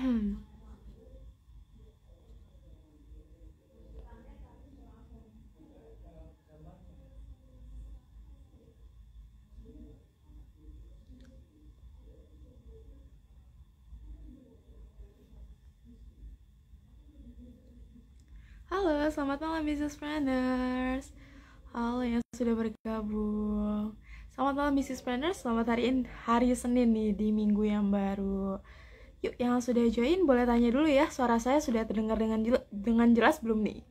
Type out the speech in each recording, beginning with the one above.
Halo, selamat malam Business Planners. Halo yang sudah bergabung. Selamat malam Business Planners, selamat hari Senin nih di minggu yang baru. Yuk, yang sudah join boleh tanya dulu ya, suara saya sudah terdengar dengan jelas belum nih?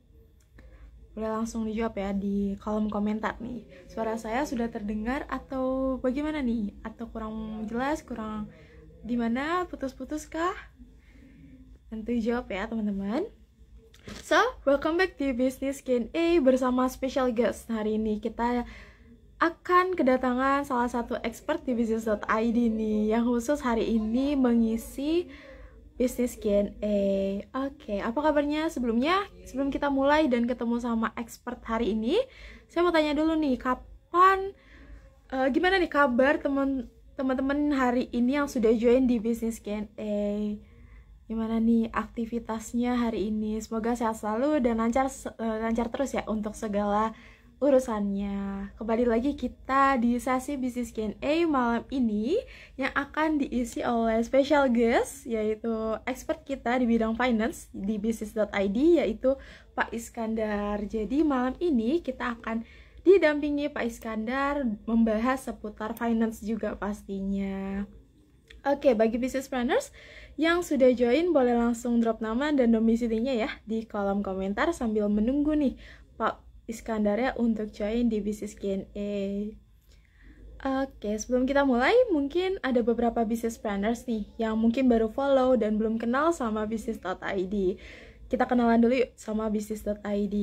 Boleh langsung dijawab ya di kolom komentar nih. Suara saya sudah terdengar atau bagaimana nih? Atau kurang jelas, kurang gimana, putus-putus kah? Tentu jawab ya teman-teman. So, welcome back to Business Q&A bersama special guest. Hari ini kita akan kedatangan salah satu expert di business.id nih, yang khusus hari ini mengisi Business Q&A. Oke, apa kabarnya sebelumnya? Sebelum kita mulai dan ketemu sama expert hari ini, saya mau tanya dulu nih, gimana nih kabar teman-teman hari ini yang sudah join di Business Q&A? Gimana nih aktivitasnya hari ini? Semoga sehat selalu dan lancar terus ya untuk segala urusannya. Kembali lagi kita di sesi Business Q&A malam ini yang akan diisi oleh special guest, yaitu expert kita di bidang finance di business.id, yaitu Pak Iskandar. Jadi malam ini kita akan didampingi Pak Iskandar membahas seputar finance juga pastinya. Oke, bagi business planners yang sudah join boleh langsung drop nama dan domisilinya ya di kolom komentar sambil menunggu nih Pak Iskandar ya untuk join di Business Q&A. Oke, sebelum kita mulai, mungkin ada beberapa business planners nih yang mungkin baru follow dan belum kenal sama business.id. Kita kenalan dulu yuk sama business.id.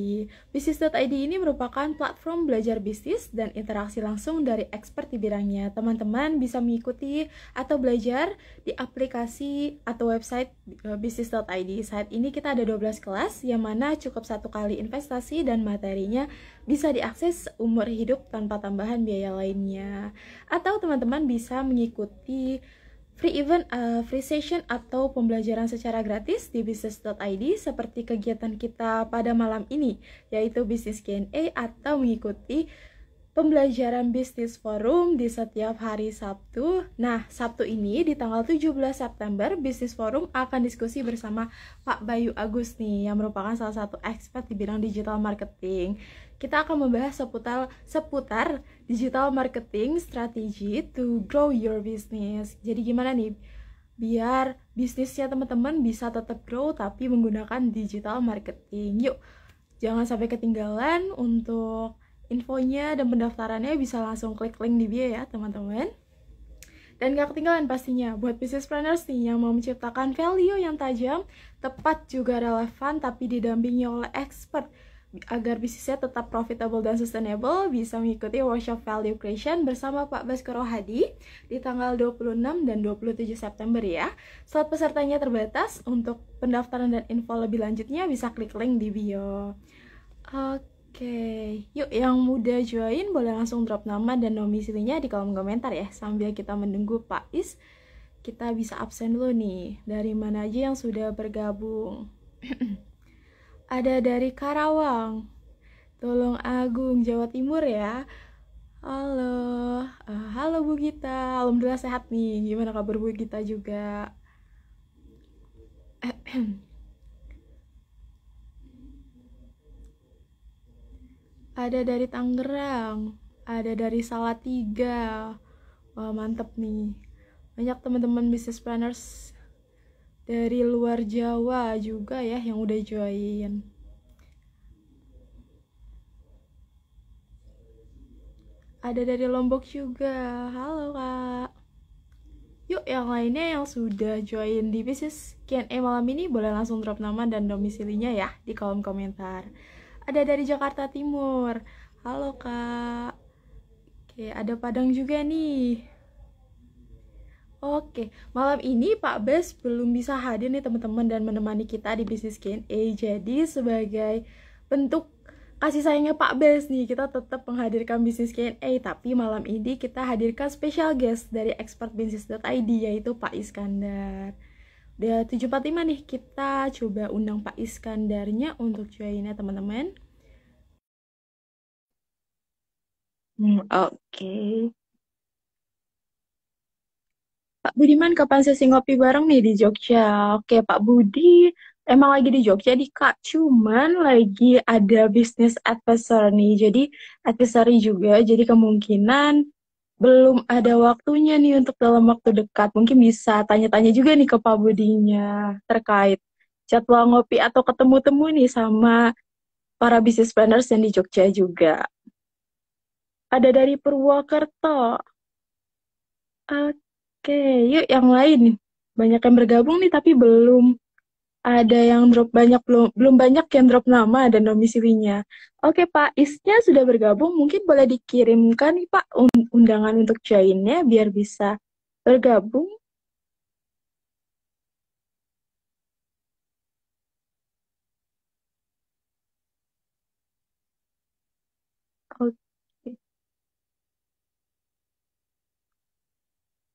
Business.id ini merupakan platform belajar bisnis dan interaksi langsung dari expert di bidangnya. Teman-teman bisa mengikuti atau belajar di aplikasi atau website business.id. Saat ini kita ada 12 kelas yang mana cukup 1 kali investasi dan materinya bisa diakses umur hidup tanpa tambahan biaya lainnya. Atau teman-teman bisa mengikuti free event, free session atau pembelajaran secara gratis di business.id seperti kegiatan kita pada malam ini, yaitu Business Q&A atau mengikuti pembelajaran bisnis forum di setiap hari Sabtu. Nah, Sabtu ini di tanggal 17 September, Business Forum akan diskusi bersama Pak Bayu Agus nih, yang merupakan salah satu expert di bidang digital marketing. Kita akan membahas seputar digital marketing strategi to grow your business. Jadi gimana nih biar bisnisnya teman-teman bisa tetap grow tapi menggunakan digital marketing. Yuk, jangan sampai ketinggalan. Untuk infonya dan pendaftarannya bisa langsung klik link di bio ya teman-teman. Dan gak ketinggalan pastinya buat business planners nih yang mau menciptakan value yang tajam, tepat juga relevan tapi didampingi oleh expert agar bisnisnya tetap profitable dan sustainable, bisa mengikuti workshop value creation bersama Pak Baskoro Hadi di tanggal 26 dan 27 September ya. Slot pesertanya terbatas. Untuk pendaftaran dan info lebih lanjutnya bisa klik link di bio. Oke, yuk yang muda join boleh langsung drop nama dan domisilinya di kolom komentar ya. Sambil kita menunggu Pak Is, kita bisa absen dulu nih. Dari mana aja yang sudah bergabung? Ada dari Karawang, Tulung Agung, Jawa Timur ya. Halo, halo Bu Gita. Alhamdulillah sehat nih. Gimana kabar Bu Gita juga? Ada dari Tangerang, ada dari Salatiga. Wah, mantep nih. Banyak teman-teman business planners dari luar Jawa juga ya yang udah join. Ada dari Lombok juga. Halo Kak. Yuk yang lainnya yang sudah join di Business Q&A malam ini boleh langsung drop nama dan domisilinya ya di kolom komentar. Ada dari Jakarta Timur. Halo Kak. Oke, ada Padang juga nih. Oke, malam ini Pak Bes belum bisa hadir nih teman-teman dan menemani kita di Business Q&A. Jadi sebagai bentuk kasih sayangnya Pak Bes nih, kita tetap menghadirkan Business Q&A. Tapi malam ini kita hadirkan special guest dari expert business.id, yaitu Pak Iskandar. udah 7.45 nih, kita coba undang Pak Iskandarnya untuk join ya teman-teman. Oke. Pak Budiman, kapan sesi ngopi bareng nih di Jogja? Oke, Pak Budi, emang lagi di Jogja di Kak, cuman lagi ada bisnis advisor nih, jadi advisory juga, jadi kemungkinan belum ada waktunya nih untuk dalam waktu dekat. Mungkin bisa tanya-tanya juga nih ke Pak Budinya terkait jadwal ngopi atau ketemu temu nih sama para business planners yang di Jogja juga. Ada dari Purwokerto. Oke, yuk yang lain. Banyak yang bergabung nih, tapi belum ada yang drop banyak, belum banyak yang drop nama dan domisilinya. Oke, Pak Isnya sudah bergabung. Mungkin boleh dikirimkan nih, Pak, undangan untuk joinnya biar bisa bergabung. Oke.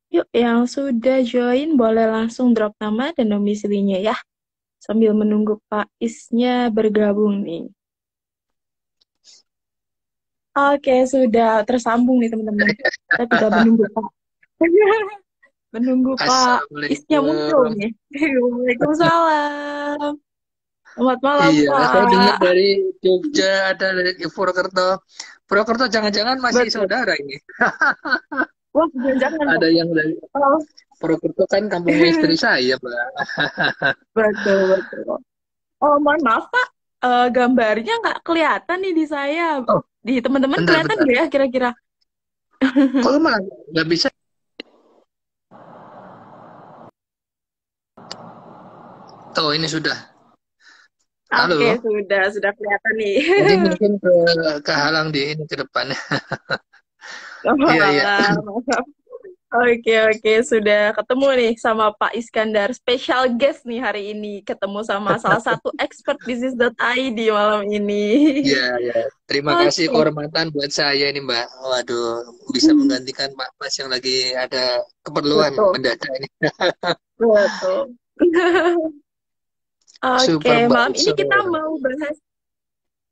Yuk, yang sudah join boleh langsung drop nama dan domisilinya ya. Sambil menunggu Pak Isnya bergabung nih. Oke, sudah tersambung nih teman-teman. Kita tinggal menunggu Pak. Menunggu Pak Isnya muncul Assalamualaikum. nih. Waalaikumsalam. Selamat malam, Iya, saya dengar Pak. dari Jogja, ada dari Purwokerto. Purwokerto jangan-jangan masih Betul. saudara ini. Wah, jangan, Pak. Ada yang dari Oh, Purwokerto kan kampungnya istri saya, Mbak. betul, betul. Oh, mohon maaf, Pak. Gambarnya nggak kelihatan nih di saya. Oh, Di teman-teman kelihatan bentar-bentar. nggak ya kira-kira? Kok malah nggak bisa? Oh, ini sudah. Oke, Halo. sudah kelihatan nih. Jadi mungkin kehalang di ini ke depan. Iya, iya. Walah, maaf. Oke, oke, sudah ketemu nih sama Pak Iskandar. Special guest nih hari ini. Ketemu sama salah satu expert bisnis.id malam ini. Iya, iya. Terima kasih Oke. kehormatan buat saya ini, Mbak. Waduh, bisa menggantikan Pak Mas yang lagi ada keperluan Betul, mendadak ini. betul. Oke, Super Mbak malam ini kita Usul. mau bahas.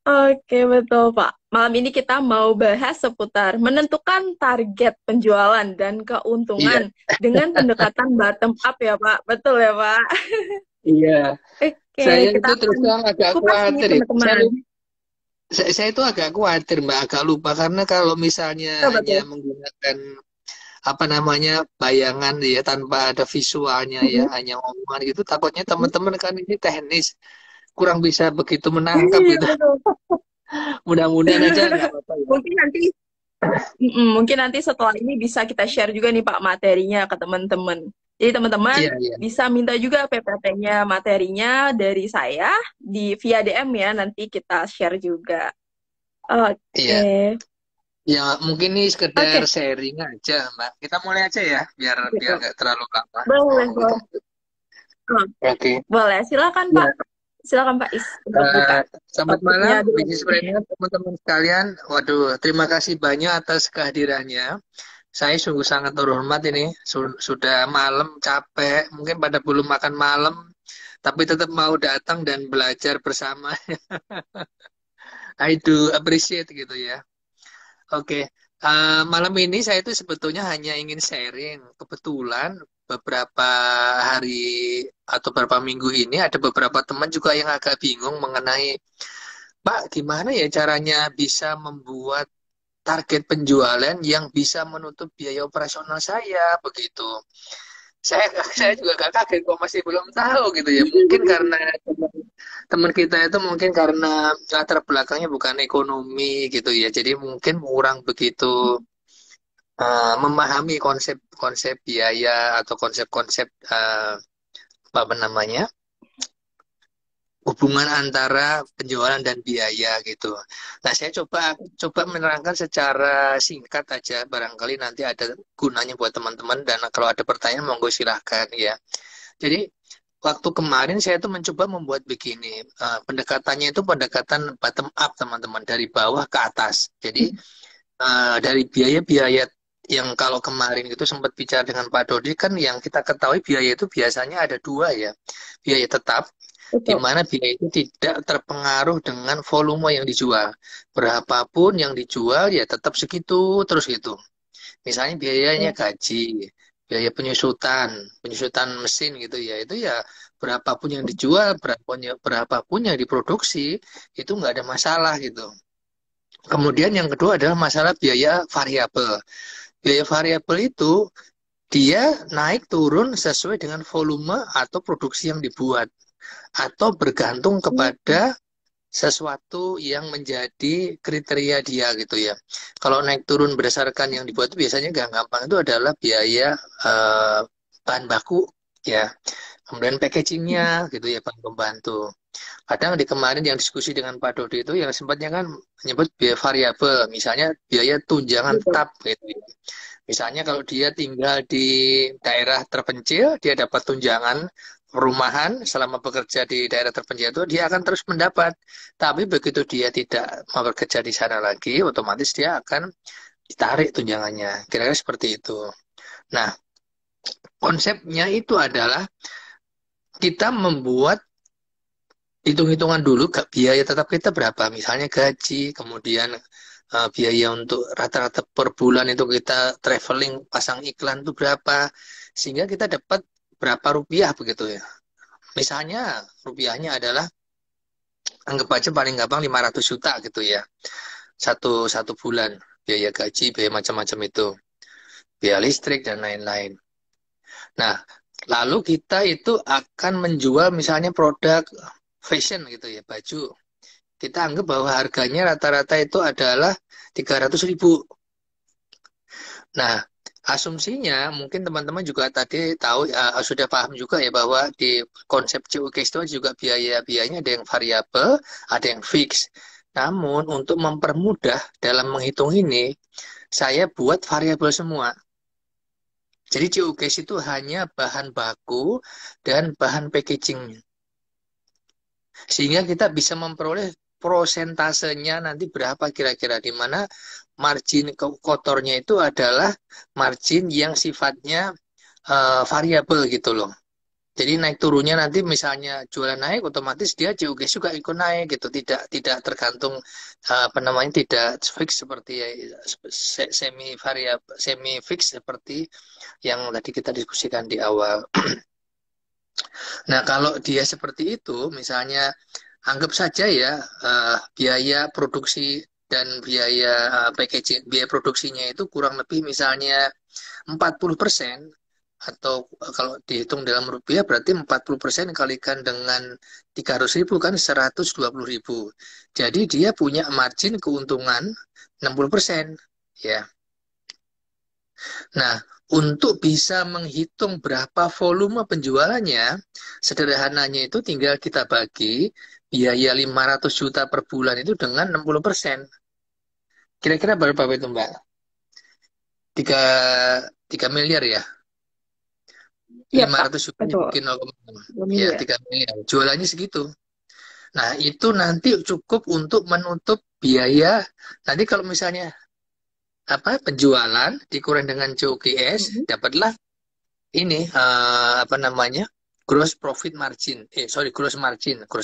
Oke, betul, Pak. Malam ini kita mau bahas seputar menentukan target penjualan dan Iya, keuntungan dengan pendekatan bottom up ya, Pak. Betul ya, Pak? iya. Oke, Saya kita itu terus akan terang agak kupas nih, khawatir itu. teman-teman. Saya itu agak khawatir Mbak, agak lupa karena kalau misalnya Betul, hanya betul. menggunakan apa namanya bayangan ya tanpa ada visualnya ya, Mm-mm. hanya omongan gitu, takutnya teman-teman kan ini teknis kurang bisa begitu menangkap Iya, gitu. betul. Mudah-mudahan aja nggak apa-apa ya. Mungkin nanti, mungkin nanti setelah ini bisa kita share juga nih Pak materinya ke teman-teman. Jadi teman-teman Iya, iya, bisa minta juga PPT-nya materinya dari saya di via DM ya, nanti kita share juga. Oke. iya. Ya mungkin ini sekedar Oke. sharing aja Mbak. Kita mulai aja ya, biar biar Gitu. nggak terlalu lama. Boleh, Oh, gitu. boleh. Oh, Oke. boleh. Silakan Pak. Ya, Silakan Pak Is untuk buka eh, selamat topiknya malam, dulu. bisnis trainer, teman-teman sekalian. Waduh, terima kasih banyak atas kehadirannya. Saya sungguh sangat terhormat ini. Sudah malam, capek, mungkin pada belum makan malam, tapi tetap mau datang dan belajar bersama. I do appreciate gitu ya. Oke, malam ini saya itu sebetulnya hanya ingin sharing. Kebetulan beberapa hari atau beberapa minggu ini ada beberapa teman juga yang agak bingung mengenai Pak, gimana ya caranya bisa membuat target penjualan yang bisa menutup biaya operasional saya begitu. Saya saya juga gak kaget kok masih belum tahu gitu ya. Mungkin karena teman kita itu mungkin karena latar belakangnya bukan ekonomi gitu ya. Jadi mungkin kurang begitu memahami konsep-konsep biaya atau konsep-konsep apa namanya hubungan antara penjualan dan biaya gitu. Nah, saya coba menerangkan secara singkat aja, barangkali nanti ada gunanya buat teman-teman dan kalau ada pertanyaan monggo silahkan ya. Jadi waktu kemarin saya tuh mencoba membuat begini, pendekatannya itu pendekatan bottom up teman-teman dari bawah ke atas. Jadi dari biaya-biaya yang kalau kemarin itu sempat bicara dengan Pak Dodi kan yang kita ketahui biaya itu biasanya ada dua ya. Biaya tetap, di Betul. mana biaya itu tidak terpengaruh dengan volume yang dijual. Berapapun yang dijual ya tetap segitu terus gitu. Misalnya biayanya Ya. gaji, biaya penyusutan, penyusutan mesin gitu ya, itu ya berapapun yang dijual, berapapun yang diproduksi, itu nggak ada masalah gitu. Kemudian yang kedua adalah masalah biaya variabel. Biaya variabel itu dia naik turun sesuai dengan volume atau produksi yang dibuat, atau bergantung Hmm. kepada sesuatu yang menjadi kriteria dia gitu ya. Kalau naik turun berdasarkan yang dibuat itu biasanya gampang itu adalah biaya eh, bahan baku ya, kemudian packagingnya gitu ya, bahan pembantu. Kadang di kemarin yang diskusi dengan Pak Dodi itu yang sempatnya kan menyebut biaya variabel, misalnya biaya tunjangan Betul. tetap gitu ya. Misalnya kalau dia tinggal di daerah terpencil, dia dapat tunjangan perumahan selama bekerja di daerah terpencil itu dia akan terus mendapat. Tapi begitu dia tidak mau bekerja di sana lagi, otomatis dia akan ditarik tunjangannya. Kira-kira seperti itu. Nah, konsepnya itu adalah kita membuat hitung-hitungan dulu biaya tetap kita berapa. Misalnya gaji, kemudian biaya untuk rata-rata per bulan itu kita traveling pasang iklan itu berapa, sehingga kita dapat berapa rupiah begitu ya. Misalnya rupiahnya adalah anggap aja paling gampang 500 juta gitu ya. Satu satu bulan biaya gaji, biaya macam-macam itu, biaya listrik dan lain-lain. Nah, lalu kita itu akan menjual misalnya produk fashion gitu ya, baju. Kita anggap bahwa harganya rata-rata itu adalah 300.000. Nah, asumsinya mungkin teman-teman juga tadi tahu sudah paham juga ya bahwa di konsep CUKIS itu juga biaya-biayanya ada yang variabel, ada yang fix. Namun untuk mempermudah dalam menghitung ini, saya buat variabel semua. Jadi CUKIS itu hanya bahan baku dan bahan packaging. Sehingga kita bisa memperoleh prosentasenya nanti berapa kira-kira, di mana margin kotornya itu adalah margin yang sifatnya variabel gitu loh. Jadi naik turunnya nanti misalnya jualan naik otomatis dia CUG juga ikut naik gitu, tidak tidak tergantung apa namanya, tidak fix seperti semi variabel, semi fix seperti yang tadi kita diskusikan di awal. Nah, kalau dia seperti itu, misalnya anggap saja ya biaya produksi dan biaya packaging, biaya produksinya itu kurang lebih misalnya 40%, atau kalau dihitung dalam rupiah berarti 40% kalikan dengan 300.000 kan 120.000. Jadi dia punya margin keuntungan 60%. Ya. Nah, untuk bisa menghitung berapa volume penjualannya, sederhananya itu tinggal kita bagi biaya 500 juta per bulan itu dengan 60%. Kira-kira berapa itu, Mbak? 3, 3 miliar ya? Iya, lima Pak. ratus juta Betul. mungkin 0,6. 2 Ya, miliar. 3 miliar. Jualannya segitu. Nah, itu nanti cukup untuk menutup biaya. Nanti kalau misalnya apa penjualan dikurang dengan COGS, Mhm. dapatlah ini apa namanya, gross profit margin, sorry, gross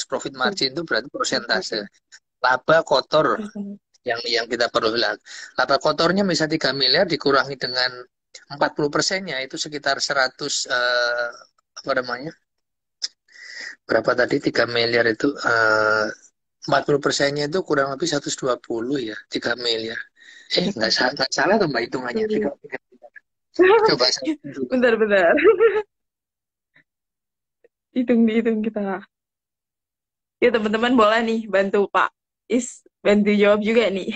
profit margin itu berarti persentase Oke. laba kotor Persen. yang kita perlu lihat. Laba kotornya misal 3 miliar dikurangi dengan 40%-nya itu sekitar 100 apa namanya, berapa tadi, 3 miliar itu 40%-nya itu kurang lebih 120 ya, 3 miliar. Nggak salah tuh Mbak hitungannya. Iya. Coba saya hitung dulu. Bentar-bentar. Dihitung kita. Ya, teman-teman boleh nih bantu Pak Is bantu jawab juga nih.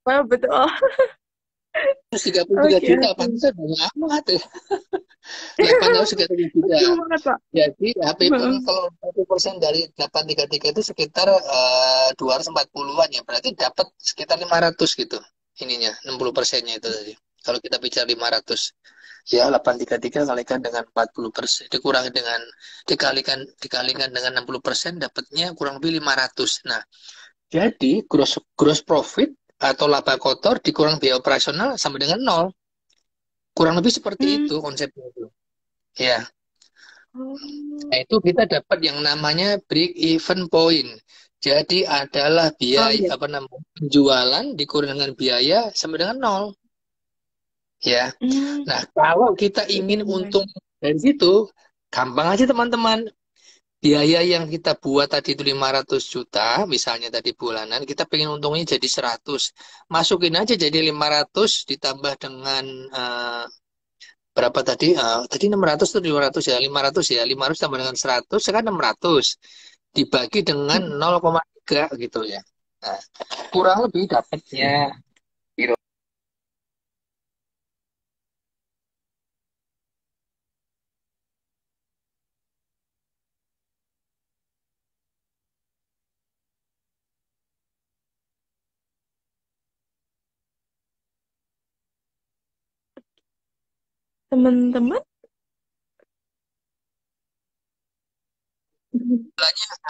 Oh, betul. 133 Oke, juta, oke. pantesan banyak amat ya. 833 juta. Betul banget, Pak. Jadi HP pun kalau 1% dari 833 itu sekitar 240-an ya. Berarti dapat sekitar 500 gitu. Ininya 60%-nya itu tadi. Kalau kita bicara 500 ya 833 kalikan dengan 40%, dikurangi dengan dikalikan dengan 60%, dapatnya kurang lebih 500. Nah, Jadi gross gross profit atau laba kotor dikurang biaya operasional sama dengan nol. Kurang lebih seperti Hmm. itu konsepnya itu. Ya, Oh, nah itu kita dapat yang namanya break even point. Jadi adalah oh biaya iya. apa namanya penjualan dikurang dengan biaya sama dengan nol. Ya, Hmm. nah kalau kita Break ingin even point. untung dari situ, gampang aja teman-teman. Biaya yang kita buat tadi itu 500 juta, misalnya tadi bulanan, kita pengen untungnya jadi 100. Masukin aja jadi 500 ditambah dengan berapa tadi? Tadi 600 tuh 500 ya, 500 ya, 500 tambah dengan 100, sekarang 600. Dibagi dengan Hmm. 0,3 gitu ya. Nah, kurang lebih dapatnya gitu. Teman-teman.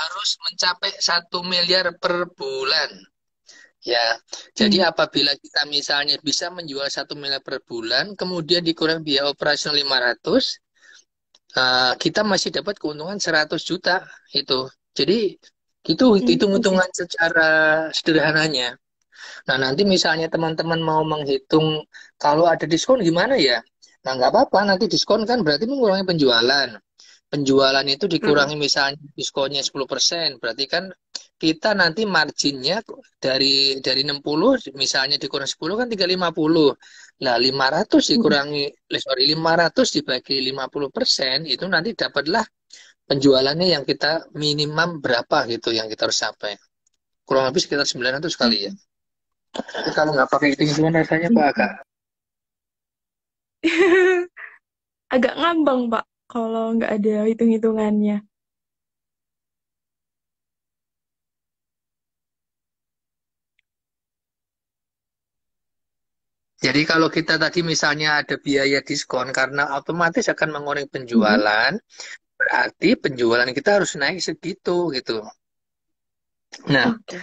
Harus mencapai 1 miliar per bulan. Ya, jadi Hmm. apabila kita misalnya bisa menjual 1 miliar per bulan, kemudian dikurang biaya operasional 500, kita masih dapat keuntungan 100 juta itu. Jadi itu Hmm. Oke. hitung-hitungan secara sederhananya. Nah, nanti misalnya teman-teman mau menghitung kalau ada diskon gimana ya? Nah, nggak apa-apa, nanti diskon kan berarti mengurangi penjualan. Penjualan itu Hmm. dikurangi misalnya diskonnya 10%, berarti kan kita nanti marginnya dari 60 misalnya dikurang 10 kan tinggal 50. Nah, 500 Hmm. dikurangi, sorry, 500 dibagi 50% itu nanti dapatlah penjualannya yang kita minimum berapa gitu yang kita harus capai. Kurang lebih sekitar 900 kali ya. Hmm. Tapi kalau nggak pakai hitung-hitungan rasanya kok agak. Hmm. Agak ngambang, Pak, kalau nggak ada hitung-hitungannya. Jadi kalau kita tadi misalnya ada biaya diskon karena otomatis akan mengurangi Hmm. penjualan, berarti penjualan kita harus naik segitu gitu. Nah, Oke.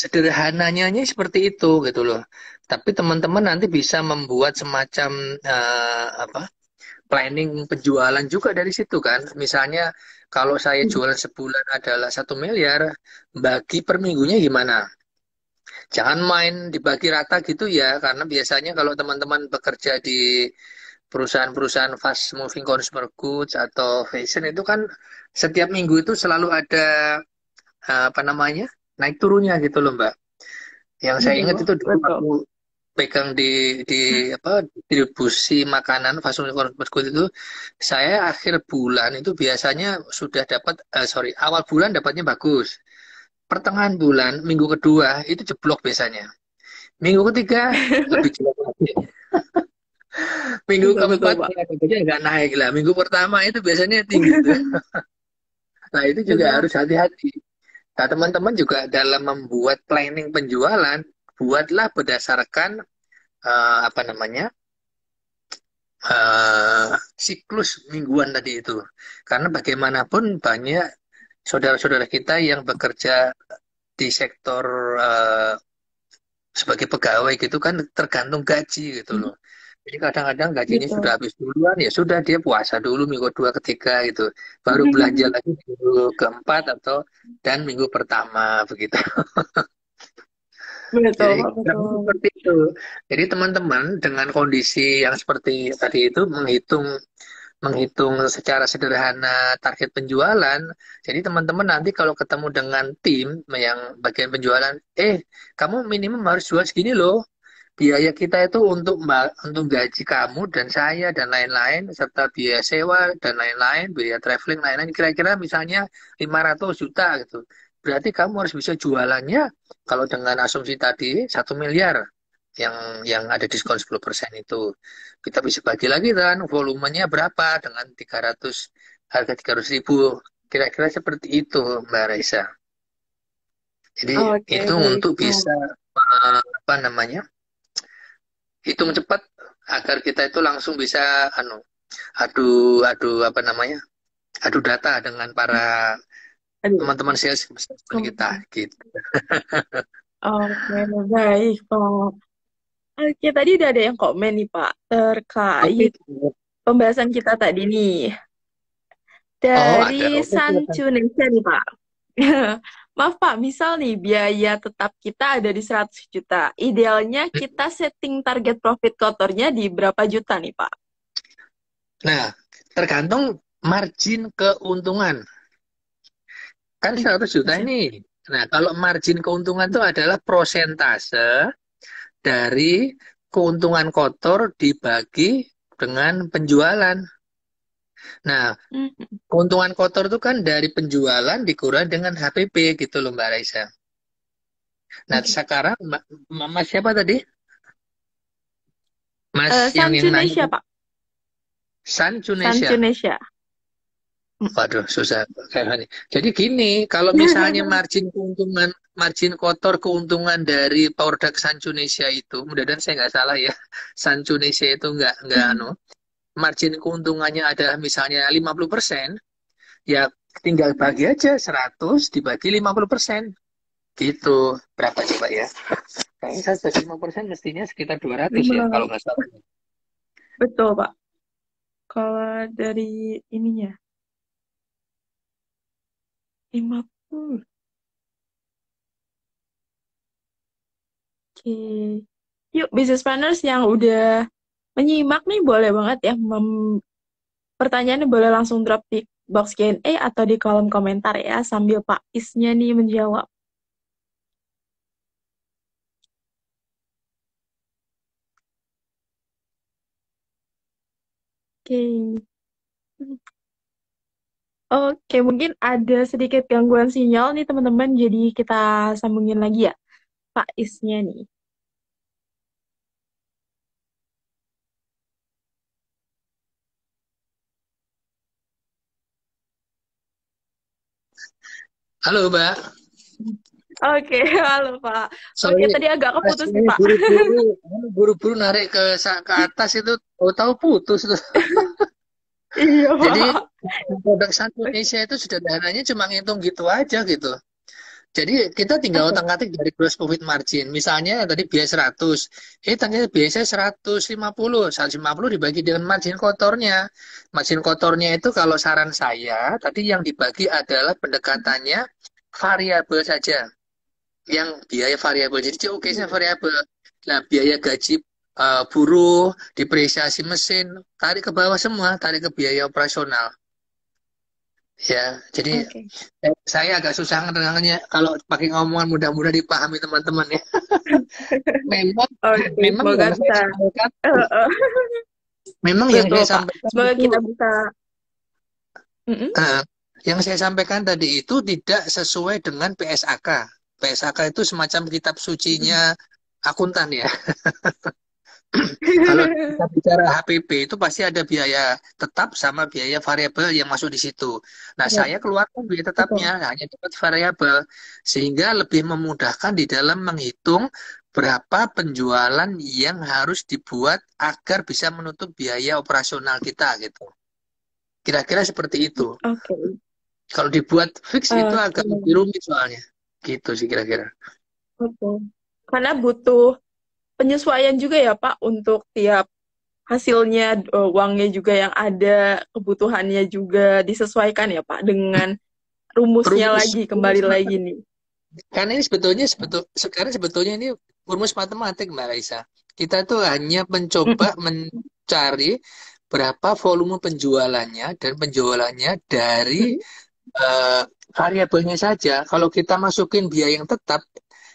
sederhananya seperti itu gitu loh. Tapi teman-teman nanti bisa membuat semacam apa planning penjualan juga dari situ kan. Misalnya kalau saya Hmm. jualan sebulan adalah 1 miliar, bagi per minggunya gimana? Jangan main dibagi rata gitu ya, karena biasanya kalau teman-teman bekerja di perusahaan-perusahaan fast moving consumer goods atau fashion itu kan setiap minggu itu selalu ada apa namanya naik turunnya gitu loh Mbak. Yang saya ingat Betul, itu dulu betul. aku pegang di apa distribusi makanan fast moving consumer goods itu saya akhir bulan itu biasanya sudah dapat sorry awal bulan dapatnya bagus. Pertengahan bulan minggu kedua itu jeblok biasanya. Minggu ketiga lebih jelek lagi. Minggu Betul, betul, keempat Pak. ya tentunya nggak naik lah. Minggu pertama itu biasanya tinggi tuh. Nah itu juga Betul. harus hati-hati. Nah teman-teman juga dalam membuat planning penjualan, buatlah berdasarkan apa namanya eh, siklus mingguan tadi itu. Karena bagaimanapun banyak saudara-saudara kita yang bekerja di sektor eh, sebagai pegawai gitu kan tergantung gaji gitu Hmm. loh. Jadi kadang-kadang gajinya sudah Betul. habis duluan, ya sudah dia puasa dulu minggu kedua ketiga gitu. Baru belanja lagi minggu keempat atau dan minggu pertama begitu. Betul, Jadi Pak, kurang lebih betul. seperti itu. Jadi teman-teman dengan kondisi yang seperti tadi itu menghitung menghitung secara sederhana target penjualan. Jadi teman-teman nanti kalau ketemu dengan tim yang bagian penjualan, kamu minimum harus jual segini loh. Biaya kita itu untuk gaji kamu dan saya dan lain-lain serta biaya sewa dan lain-lain, biaya traveling lain-lain kira-kira misalnya 500 juta gitu. Berarti kamu harus bisa jualannya kalau dengan asumsi tadi 1 miliar yang ada diskon 10% itu. Kita bisa bagi lagi kan volumenya berapa dengan 300 harga 300 ribu. Kira-kira seperti itu Mbak Raisa. Jadi Oke, itu baik. untuk Nah, bisa apa namanya hitung cepat agar kita itu langsung bisa anu adu adu apa namanya adu data dengan para Aduh, teman-teman sales kita kom- gitu. oke, baik, Pak. Oke, tadi udah ada yang komen nih, Pak, Oke. terkait pembahasan kita tadi nih. Oh, ada. Dari Oke, silakan. Sancunesia nih, Pak. Maaf, Pak, misal nih biaya tetap kita ada di 100 juta. Idealnya kita setting target profit kotornya di berapa juta nih, Pak? Nah, tergantung margin keuntungan. Kan 100 juta Oke. ini. Nah, kalau margin keuntungan itu adalah prosentase dari keuntungan kotor dibagi dengan penjualan. Nah, Mhm. keuntungan kotor itu kan dari penjualan dikurangi dengan HPP gitu loh Mbak Raisa. Nah, Oke. sekarang Mas siapa tadi? Mas yang nanya Sancunesia, Pak. Sun Indonesia. Sancunesia. Waduh, susah kayak gini. Jadi gini, kalau misalnya margin kotor keuntungan dari produk Sun Indonesia itu, mudah-mudahan saya nggak salah ya, Sun Indonesia itu nggak margin keuntungannya adalah misalnya 50%, ya tinggal bagi aja 100 dibagi 50%. Gitu. Berapa coba ya? Kayaknya 105% mestinya sekitar 200 ya, kalau Lima. nggak salah. Betul, Pak. Kalau dari ininya, 50. Oke. Yuk, business planners yang udah menyimak nih boleh banget ya. Pertanyaannya boleh langsung drop di box Q&A atau di kolom komentar ya, sambil Pak Isnya nih menjawab. Oke. Oke, mungkin ada sedikit gangguan sinyal nih teman-teman, jadi kita sambungin lagi ya Pak Isnya nih. Halo, Mbak. Oke, halo Pak. Oke, Sorry, tadi agak pas keputus nih ini Pak. buru-buru narik ke atas itu tahu-tahu putus tuh. Iya Jadi Pak. produk satu Oke, Indonesia itu sederhananya cuma ngitung gitu aja gitu. Jadi kita tinggal oke. otak-atik dari gross profit margin. Misalnya tadi biaya 100, ternyata biasanya 150 dibagi dengan margin kotornya. Margin kotornya itu kalau saran saya, tadi yang dibagi adalah pendekatannya variabel saja. Yang biaya variabel. Jadi COG-nya variabel. Nah, biaya gaji buruh, depresiasi mesin, tarik ke bawah semua, tarik ke biaya operasional. Ya, jadi Oke. saya agak susah ngerangnya kalau pakai ngomongan mudah-mudah dipahami teman-teman ya. Memang, Oke, memang semoga yang saya bisa. sampaikan, eh, eh. memang yang Betul saya Pak. sampaikan Semoga itu, kita bisa. Mm-mm. eh, yang saya sampaikan tadi itu tidak sesuai dengan PSAK. PSAK itu semacam kitab sucinya akuntan ya. Kalau kita bicara HPP itu pasti ada biaya tetap sama biaya variabel yang masuk di situ. Nah, Ya, saya keluarkan biaya tetapnya betul. hanya dapat variabel sehingga lebih memudahkan di dalam menghitung berapa penjualan yang harus dibuat agar bisa menutup biaya operasional kita gitu. Kira-kira seperti itu. Oke. Kalau dibuat fix itu Oke. agak lebih rumit soalnya. Gitu sih kira-kira. Oke. Karena butuh penyesuaian juga ya Pak untuk tiap hasilnya, uangnya juga yang ada, kebutuhannya juga disesuaikan ya Pak dengan rumusnya Rumus, lagi, rumus kembali lagi nih. Karena ini sekarang sebetulnya ini rumus matematik Mbak Raisa. Kita tuh hanya mencoba Mm-mm. mencari berapa volume penjualannya dan penjualannya dari Mm-mm. eh, variabelnya saja. Kalau kita masukin biaya yang tetap,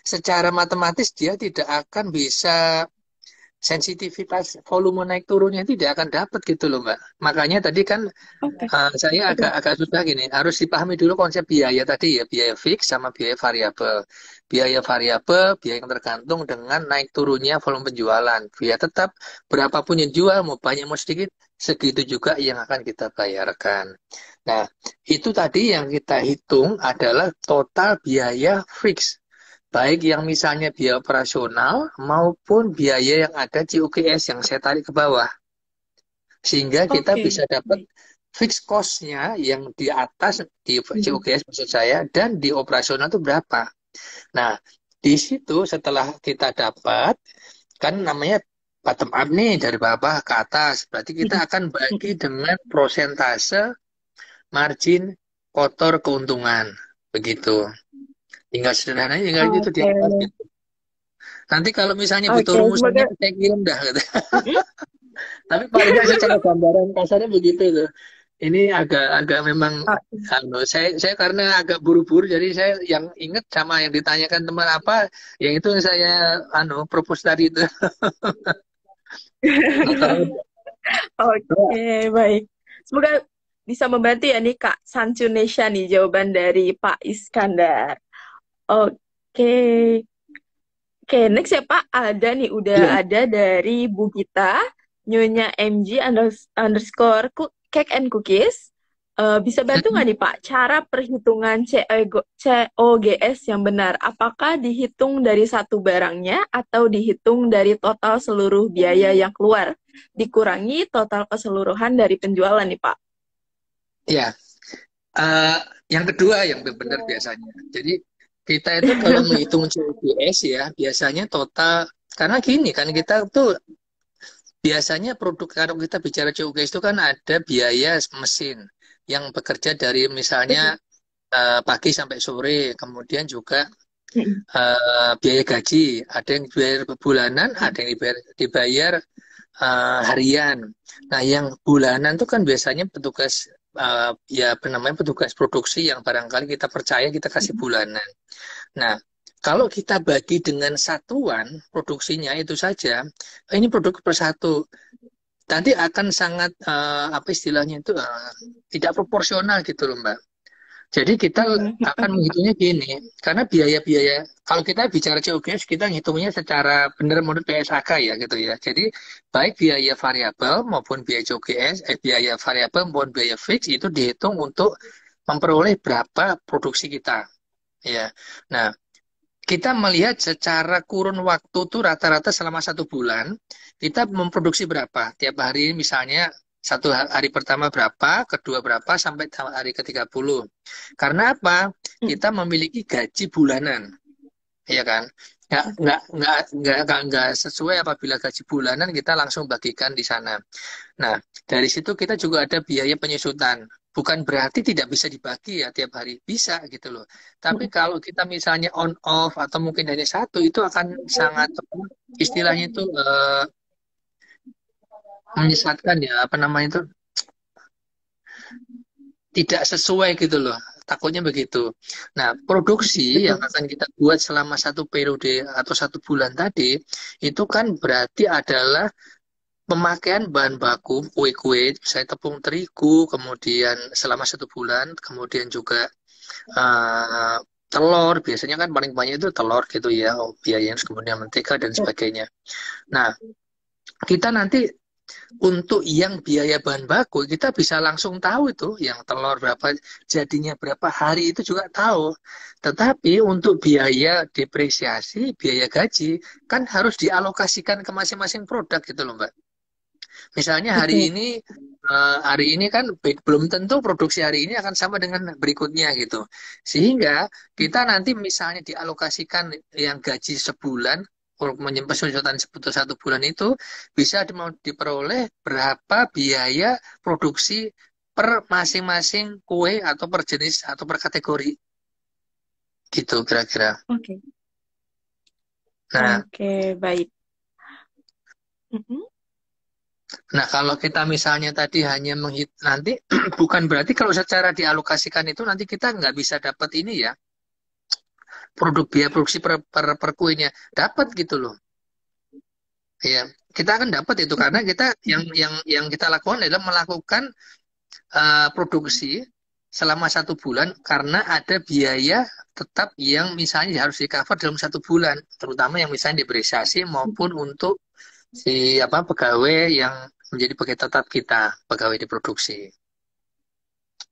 secara matematis dia tidak akan bisa sensitivitas volume naik turunnya tidak akan dapat gitu loh Mbak. Makanya tadi kan Oke. saya Oke. agak susah gini, harus dipahami dulu konsep biaya tadi ya, biaya fix sama biaya variabel. Biaya variabel, biaya yang tergantung dengan naik turunnya volume penjualan. Biaya tetap, berapapun yang jual, mau banyak mau sedikit, segitu juga yang akan kita bayarkan. Nah, itu tadi yang kita hitung adalah total biaya fix. Baik yang misalnya biaya operasional maupun biaya yang ada COGS yang saya tarik ke bawah. Sehingga kita Oke. bisa dapat Baik. fixed cost-nya yang di atas di Mm. COGS maksud saya dan di operasional itu berapa. Nah, di situ setelah kita dapat kan namanya bottom up nih dari bawah ke atas. Berarti kita Mm. akan bagi Mm. dengan prosentase margin kotor keuntungan. Begitu. Tinggal sederhananya tinggal itu di Oke, atas gitu. Nanti kalau misalnya butuh oke, rumusannya semoga. saya kirim dah gitu. Mm-mm. Tapi paling nggak secara gambaran kasarnya begitu tuh. Ini agak memang saya karena agak buru-buru jadi saya yang inget sama yang ditanyakan teman apa yang itu yang saya propose tadi itu. Nah, kalau Oke, baik. Semoga bisa membantu ya nih Kak Sanchunesha nih jawaban dari Pak Iskandar. Oke. Oke, next ya Pak. Ada nih, udah iya. ada dari Bu Gita, Nyonya MG underscore cake and cookies. Bisa bantu nggak nih Pak, cara perhitungan COGS yang benar? Apakah dihitung dari satu barangnya atau dihitung dari total seluruh biaya yang keluar? Dikurangi total keseluruhan dari penjualan nih Pak. Ya, eh, yang kedua yang benar biasanya. Jadi kita itu kalau menghitung COGS ya biasanya total karena gini kan kita tuh biasanya produk kalau kita bicara COGS itu kan ada biaya mesin yang bekerja dari misalnya Betul. pagi sampai sore, kemudian juga Mm-mm. biaya gaji, ada yang dibayar bulanan, ada yang dibayar harian. Nah, yang bulanan itu kan biasanya petugas ya apa namanya petugas produksi yang barangkali kita percaya kita kasih bulanan. Nah, kalau kita bagi dengan satuan produksinya itu saja, ini produk per satu, nanti akan sangat apa istilahnya itu tidak proporsional gitu loh, Mbak. Jadi kita Mm. akan menghitungnya gini, karena biaya-biaya, kalau kita bicara COGS, kita ngitungnya secara benar menurut PSAK ya gitu ya. Jadi baik biaya variabel maupun biaya COGS, biaya variabel maupun biaya fix itu dihitung untuk memperoleh berapa produksi kita. Ya, nah kita melihat secara kurun waktu tuh rata-rata selama 1 bulan kita memproduksi berapa tiap hari misalnya satu hari pertama berapa, kedua berapa sampai hari ke-30. Karena apa? Mm. Kita memiliki gaji bulanan, ya kan? Nggak sesuai apabila gaji bulanan kita langsung bagikan di sana. Nah, dari situ kita juga ada biaya penyusutan. Bukan berarti tidak bisa dibagi ya tiap hari. Bisa gitu loh. Tapi Mm. kalau kita misalnya on off atau mungkin hanya satu, itu akan sangat apa, istilahnya itu menyesatkan ya. Apa namanya itu? Tidak sesuai gitu loh. Takutnya begitu. Nah, produksi yang Betul. akan kita buat selama 1 periode atau 1 bulan tadi, itu kan berarti adalah pemakaian bahan baku kue-kue, misalnya tepung terigu, kemudian selama 1 bulan, kemudian juga eh, telur, biasanya kan paling banyak itu telur gitu ya, biaya kemudian mentega dan sebagainya. Nah, kita nanti untuk yang biaya bahan baku, kita bisa langsung tahu itu, yang telur berapa, jadinya berapa hari itu juga tahu. Tetapi untuk biaya depresiasi, biaya gaji, kan harus dialokasikan ke masing-masing produk gitu loh, Mbak. Misalnya Betul. hari ini kan belum tentu produksi hari ini akan sama dengan berikutnya gitu. Sehingga kita nanti misalnya dialokasikan yang gaji sebulan menyimpan sejutaan sebulan 1 bulan itu bisa diperoleh berapa biaya produksi per masing-masing kue atau per jenis atau per kategori gitu kira-kira. Oke. Nah, Oke, baik. Mm-mm. Nah, kalau kita misalnya tadi hanya nanti bukan berarti kalau secara dialokasikan itu nanti kita nggak bisa dapat ini ya, produk biaya produksi per kuenya dapat gitu loh. Ya, kita akan dapat itu karena kita yang kita lakukan adalah melakukan produksi selama 1 bulan karena ada biaya tetap yang misalnya harus di cover dalam 1 bulan, terutama yang misalnya depresiasi maupun untuk si apa pegawai yang menjadi pegawai tetap kita, pegawai di produksi.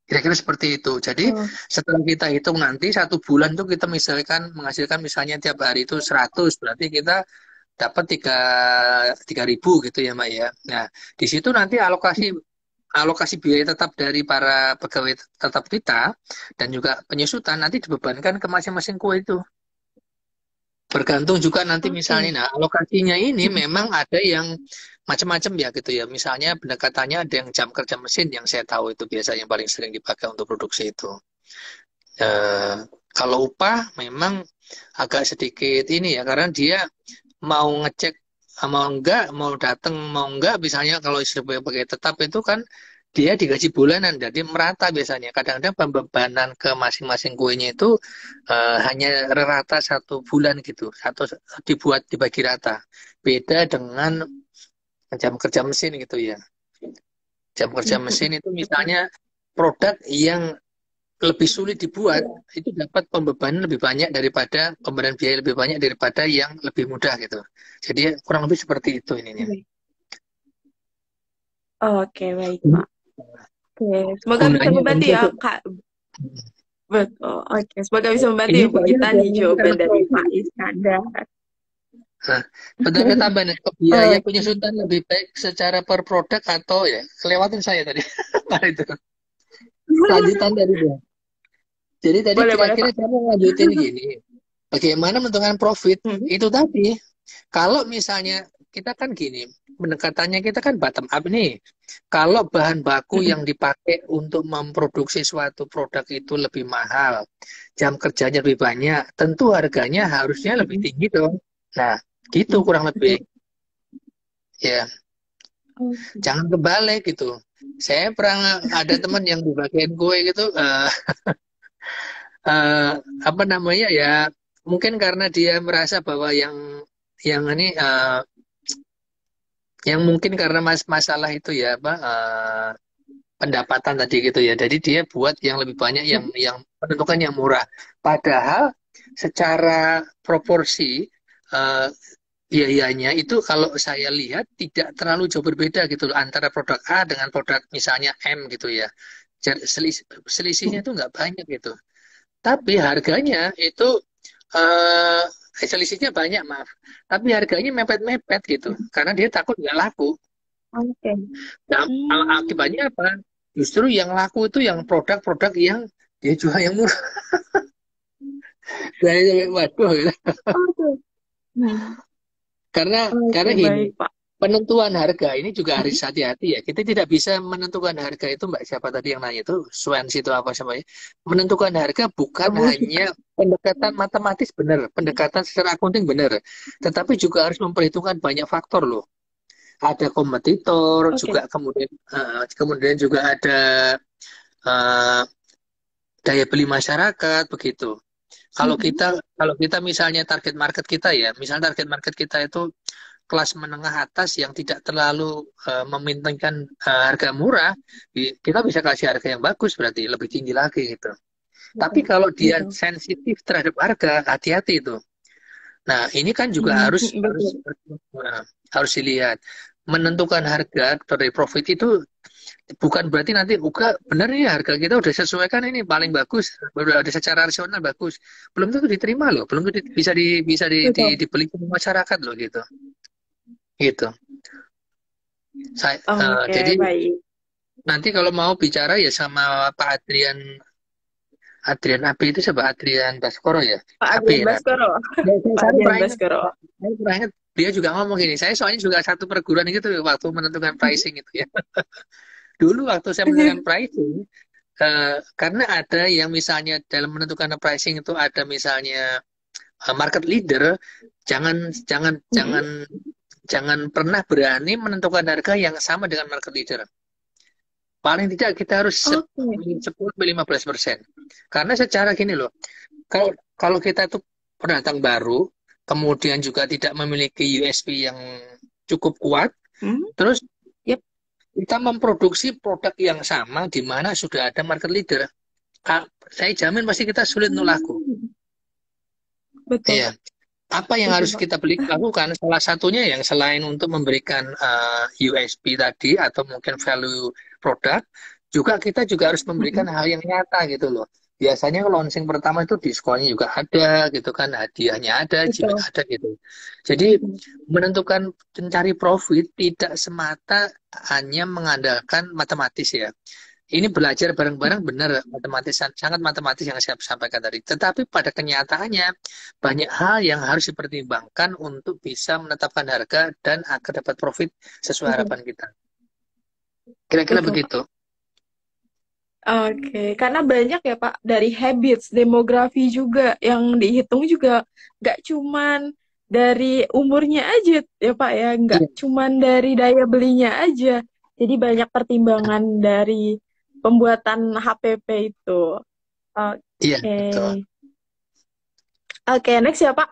Kira-kira seperti itu. Jadi Oh, setelah kita hitung nanti 1 bulan tuh kita misalkan menghasilkan misalnya tiap hari itu 100, berarti kita dapat tiga ribu gitu ya Mbak ya. Nah di situ nanti alokasi alokasi biaya tetap dari para pegawai tetap kita dan juga penyusutan nanti dibebankan ke masing-masing kue itu. Bergantung juga nanti misalnya, Oke. nah alokasinya ini memang ada yang macam-macam ya gitu ya. Misalnya pendekatannya ada yang jam kerja mesin yang saya tahu itu biasanya yang paling sering dipakai untuk produksi itu. Eh, Kalau upah memang agak sedikit ini ya karena dia mau ngecek mau datang mau enggak misalnya kalau sebagai tetap itu kan dia digaji bulanan jadi merata biasanya kadang-kadang pembebanan ke masing-masing kuenya itu hanya rata 1 bulan gitu satu dibuat dibagi rata beda dengan jam kerja mesin gitu ya jam kerja mesin itu Betul. misalnya produk yang lebih sulit dibuat itu dapat pembebanan lebih banyak daripada pemberian biaya lebih banyak daripada yang lebih mudah gitu. Jadi kurang lebih seperti itu ininya. Oke, baik, Pak. Oke, semoga bisa Gunanya membantu ya, untuk Kak. Betul. Oke, semoga bisa membantu ini Ibu soalnya Gita ada nih menentukan jawaban dari profit. Pak Iskandar. Nah, betul tambahan ke biaya Oke, penyusutan lebih baik secara per produk atau ya kelewatan saya tadi. Nah, itu lanjutan dari dia. Jadi tadi boleh, boleh, kira-kira Pak. kamu lanjutin gini. Bagaimana menentukan profit? Hmm. Itu tadi. Kalau misalnya kita kan gini, pendekatannya kita kan bottom up nih. Kalau bahan baku yang Mm-mm. dipakai untuk memproduksi suatu produk itu lebih mahal, jam kerjanya lebih banyak, tentu harganya harusnya lebih Mm-mm. tinggi dong. Nah, gitu kurang lebih. Betul. Ya, Oke. jangan kebalik gitu. Saya pernah ada teman yang di bagian gue gitu, eh, apa namanya ya, mungkin karena dia merasa bahwa yang ini yang mungkin karena masalah itu ya apa pendapatan tadi gitu ya. Jadi dia buat yang lebih banyak Mm-mm. yang menentukan yang murah. Padahal secara proporsi eh, biayanya itu kalau saya lihat tidak terlalu jauh berbeda gitu loh antara produk A dengan produk misalnya M gitu ya. Jadi selisihnya itu nggak banyak gitu. Tapi harganya itu eh selisihnya banyak maaf. Tapi harganya mepet-mepet gitu karena dia takut nggak laku. Oke. Nah, Hmm. akibatnya apa? Justru yang laku itu yang produk-produk yang dia jual yang murah. Saya sampai waduh gitu. Oke. Hmm. Karena Oke, gini, baik, Pak. penentuan harga ini juga harus Hmm. hati-hati ya. Kita tidak bisa menentukan harga itu Mbak siapa tadi yang nanya itu Swens itu apa namanya? Menentukan harga bukan Bu hanya Gita. pendekatan matematis benar, pendekatan secara akunting benar, tetapi juga harus memperhitungkan banyak faktor loh. Ada kompetitor, Oke. juga kemudian juga ada eh, daya beli masyarakat begitu. Kalau Mm-mm. kita kalau kita misalnya target market kita ya, misalnya target market kita itu kelas menengah atas yang tidak terlalu mementingkan harga murah, kita bisa kasih harga yang bagus berarti lebih tinggi lagi gitu. Tapi Betul. kalau dia Betul. sensitif terhadap harga, hati-hati itu. Nah, ini kan juga Hmm. harus harus Betul. nah, harus dilihat. Menentukan harga dari profit itu bukan berarti nanti buka benar ya harga kita udah sesuaikan ini paling bagus, udah secara rasional bagus. Belum tentu diterima loh, belum tentu Betul. dibeli sama masyarakat loh gitu. Gitu. Jadi Oke, baik. nanti kalau mau bicara ya sama Pak Adrian Adrian Abi itu siapa Adrian Baskoro ya Pak Abi Adrian ya Nabi. Baskoro. Ya, Pak saya Adrian pernah ingat Baskoro. saya pernah ingat dia juga ngomong gini saya soalnya juga satu perguruan gitu waktu menentukan pricing itu ya dulu waktu saya menentukan pricing karena ada yang misalnya dalam menentukan pricing itu ada misalnya market leader jangan jangan Mm-mm. jangan jangan pernah berani menentukan harga yang sama dengan market leader. Paling tidak kita harus Oke. 10-15%. Karena secara gini loh, kalau kalau kita tuh pendatang baru, kemudian juga tidak memiliki USP yang cukup kuat, Hmm? terus Yep. kita memproduksi produk yang sama di mana sudah ada market leader, saya jamin pasti kita sulit untuk laku. Hmm. Betul. Iya. Apa yang Setuju, harus Pak. kita lakukan? Salah satunya yang selain untuk memberikan USP tadi atau mungkin value produk, juga kita juga harus memberikan Mm-mm. hal yang nyata gitu loh. biasanya launching pertama itu diskonnya juga ada gitu kan, hadiahnya ada, Betul. ada gitu. Jadi menentukan mencari profit tidak semata hanya mengandalkan matematis ya. Ini belajar bareng-bareng benar matematis, sangat matematis yang saya sampaikan tadi. Tetapi pada kenyataannya banyak hal yang harus dipertimbangkan untuk bisa menetapkan harga dan agar dapat profit sesuai Betul. harapan kita. Kira-kira Betul, Pak. begitu. Oke, karena banyak ya Pak, dari habits, demografi juga yang dihitung juga nggak cuman dari umurnya aja ya Pak ya, nggak Iya, cuman dari daya belinya aja. Jadi banyak pertimbangan dari pembuatan HPP itu. iya Oke. betul. Oke, next ya Pak.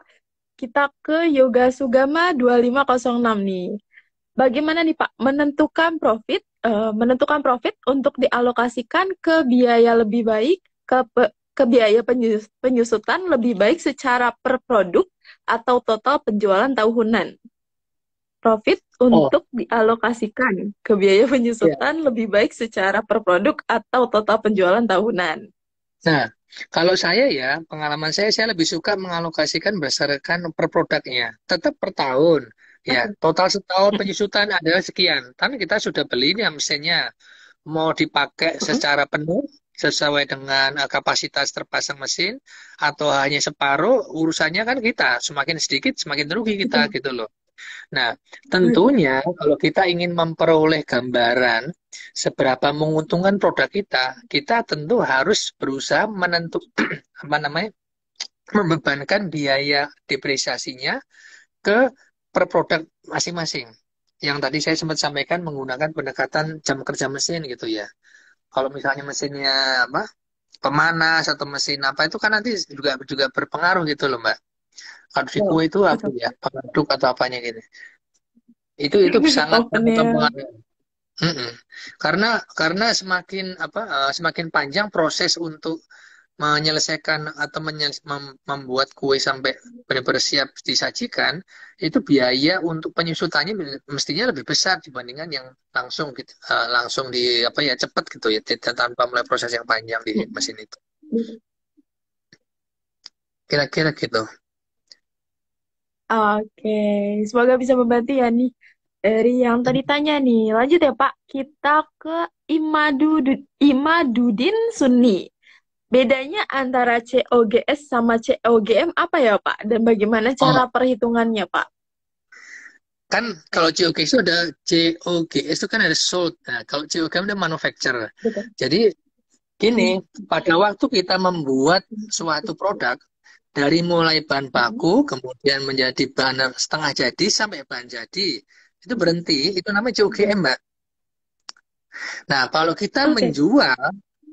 Kita ke Yoga Sugama 2506 nih. Bagaimana nih Pak menentukan profit untuk dialokasikan ke biaya lebih baik, ke biaya penyusutan lebih baik secara per produk atau total penjualan tahunan. Profit Oh, untuk dialokasikan ke biaya iya. penyusutan lebih baik secara per produk atau total penjualan tahunan. Nah, kalau saya ya, pengalaman saya lebih suka mengalokasikan berdasarkan per produknya. Tetap per tahun. Ya, Oke. total setahun Mm-mm. penyusutan adalah sekian. Kan kita sudah beli nih ya mesinnya. Mau dipakai Mm-mm. secara penuh, sesuai dengan kapasitas terpasang mesin, atau hanya separuh, urusannya kan kita. Semakin sedikit, semakin rugi kita Betul. gitu loh. Nah, Betul. tentunya kalau kita ingin memperoleh gambaran seberapa menguntungkan produk kita tentu harus berusaha apa namanya, membebankan biaya depresiasinya ke per produk masing-masing. Yang tadi saya sempat sampaikan menggunakan pendekatan jam kerja mesin gitu ya. Kalau misalnya mesinnya apa, pemanas atau mesin apa itu kan nanti juga juga berpengaruh gitu loh Mbak. Kalau di Betul. kue itu apa Betul. ya, pengaduk atau apanya gitu. Itu sangat sangat Ovennya. mempengaruhi. Mm-mm. Karena semakin semakin panjang proses untuk menyelesaikan atau membuat kue sampai benar-benar siap disajikan, itu biaya untuk penyusutannya mestinya lebih besar dibandingkan yang langsung gitu, langsung di apa ya cepat gitu ya, tanpa mulai proses yang panjang di mesin itu. Kira-kira gitu. Oke, semoga bisa membantu ya nih. Dari yang tadi tanya nih, lanjut ya Pak. Kita ke Imadudin Sunni. Bedanya antara COGS sama COGM apa ya Pak? Dan bagaimana cara Oh, perhitungannya Pak? kan kalau COGS itu ada COGS itu kan ada sold. Nah, kalau COGM itu manufacture. Betul. Jadi gini, pada waktu kita membuat suatu produk dari mulai bahan baku, kemudian menjadi bahan setengah jadi sampai bahan jadi, itu berhenti, itu namanya COGM, Mbak. Nah, kalau kita Oke. menjual,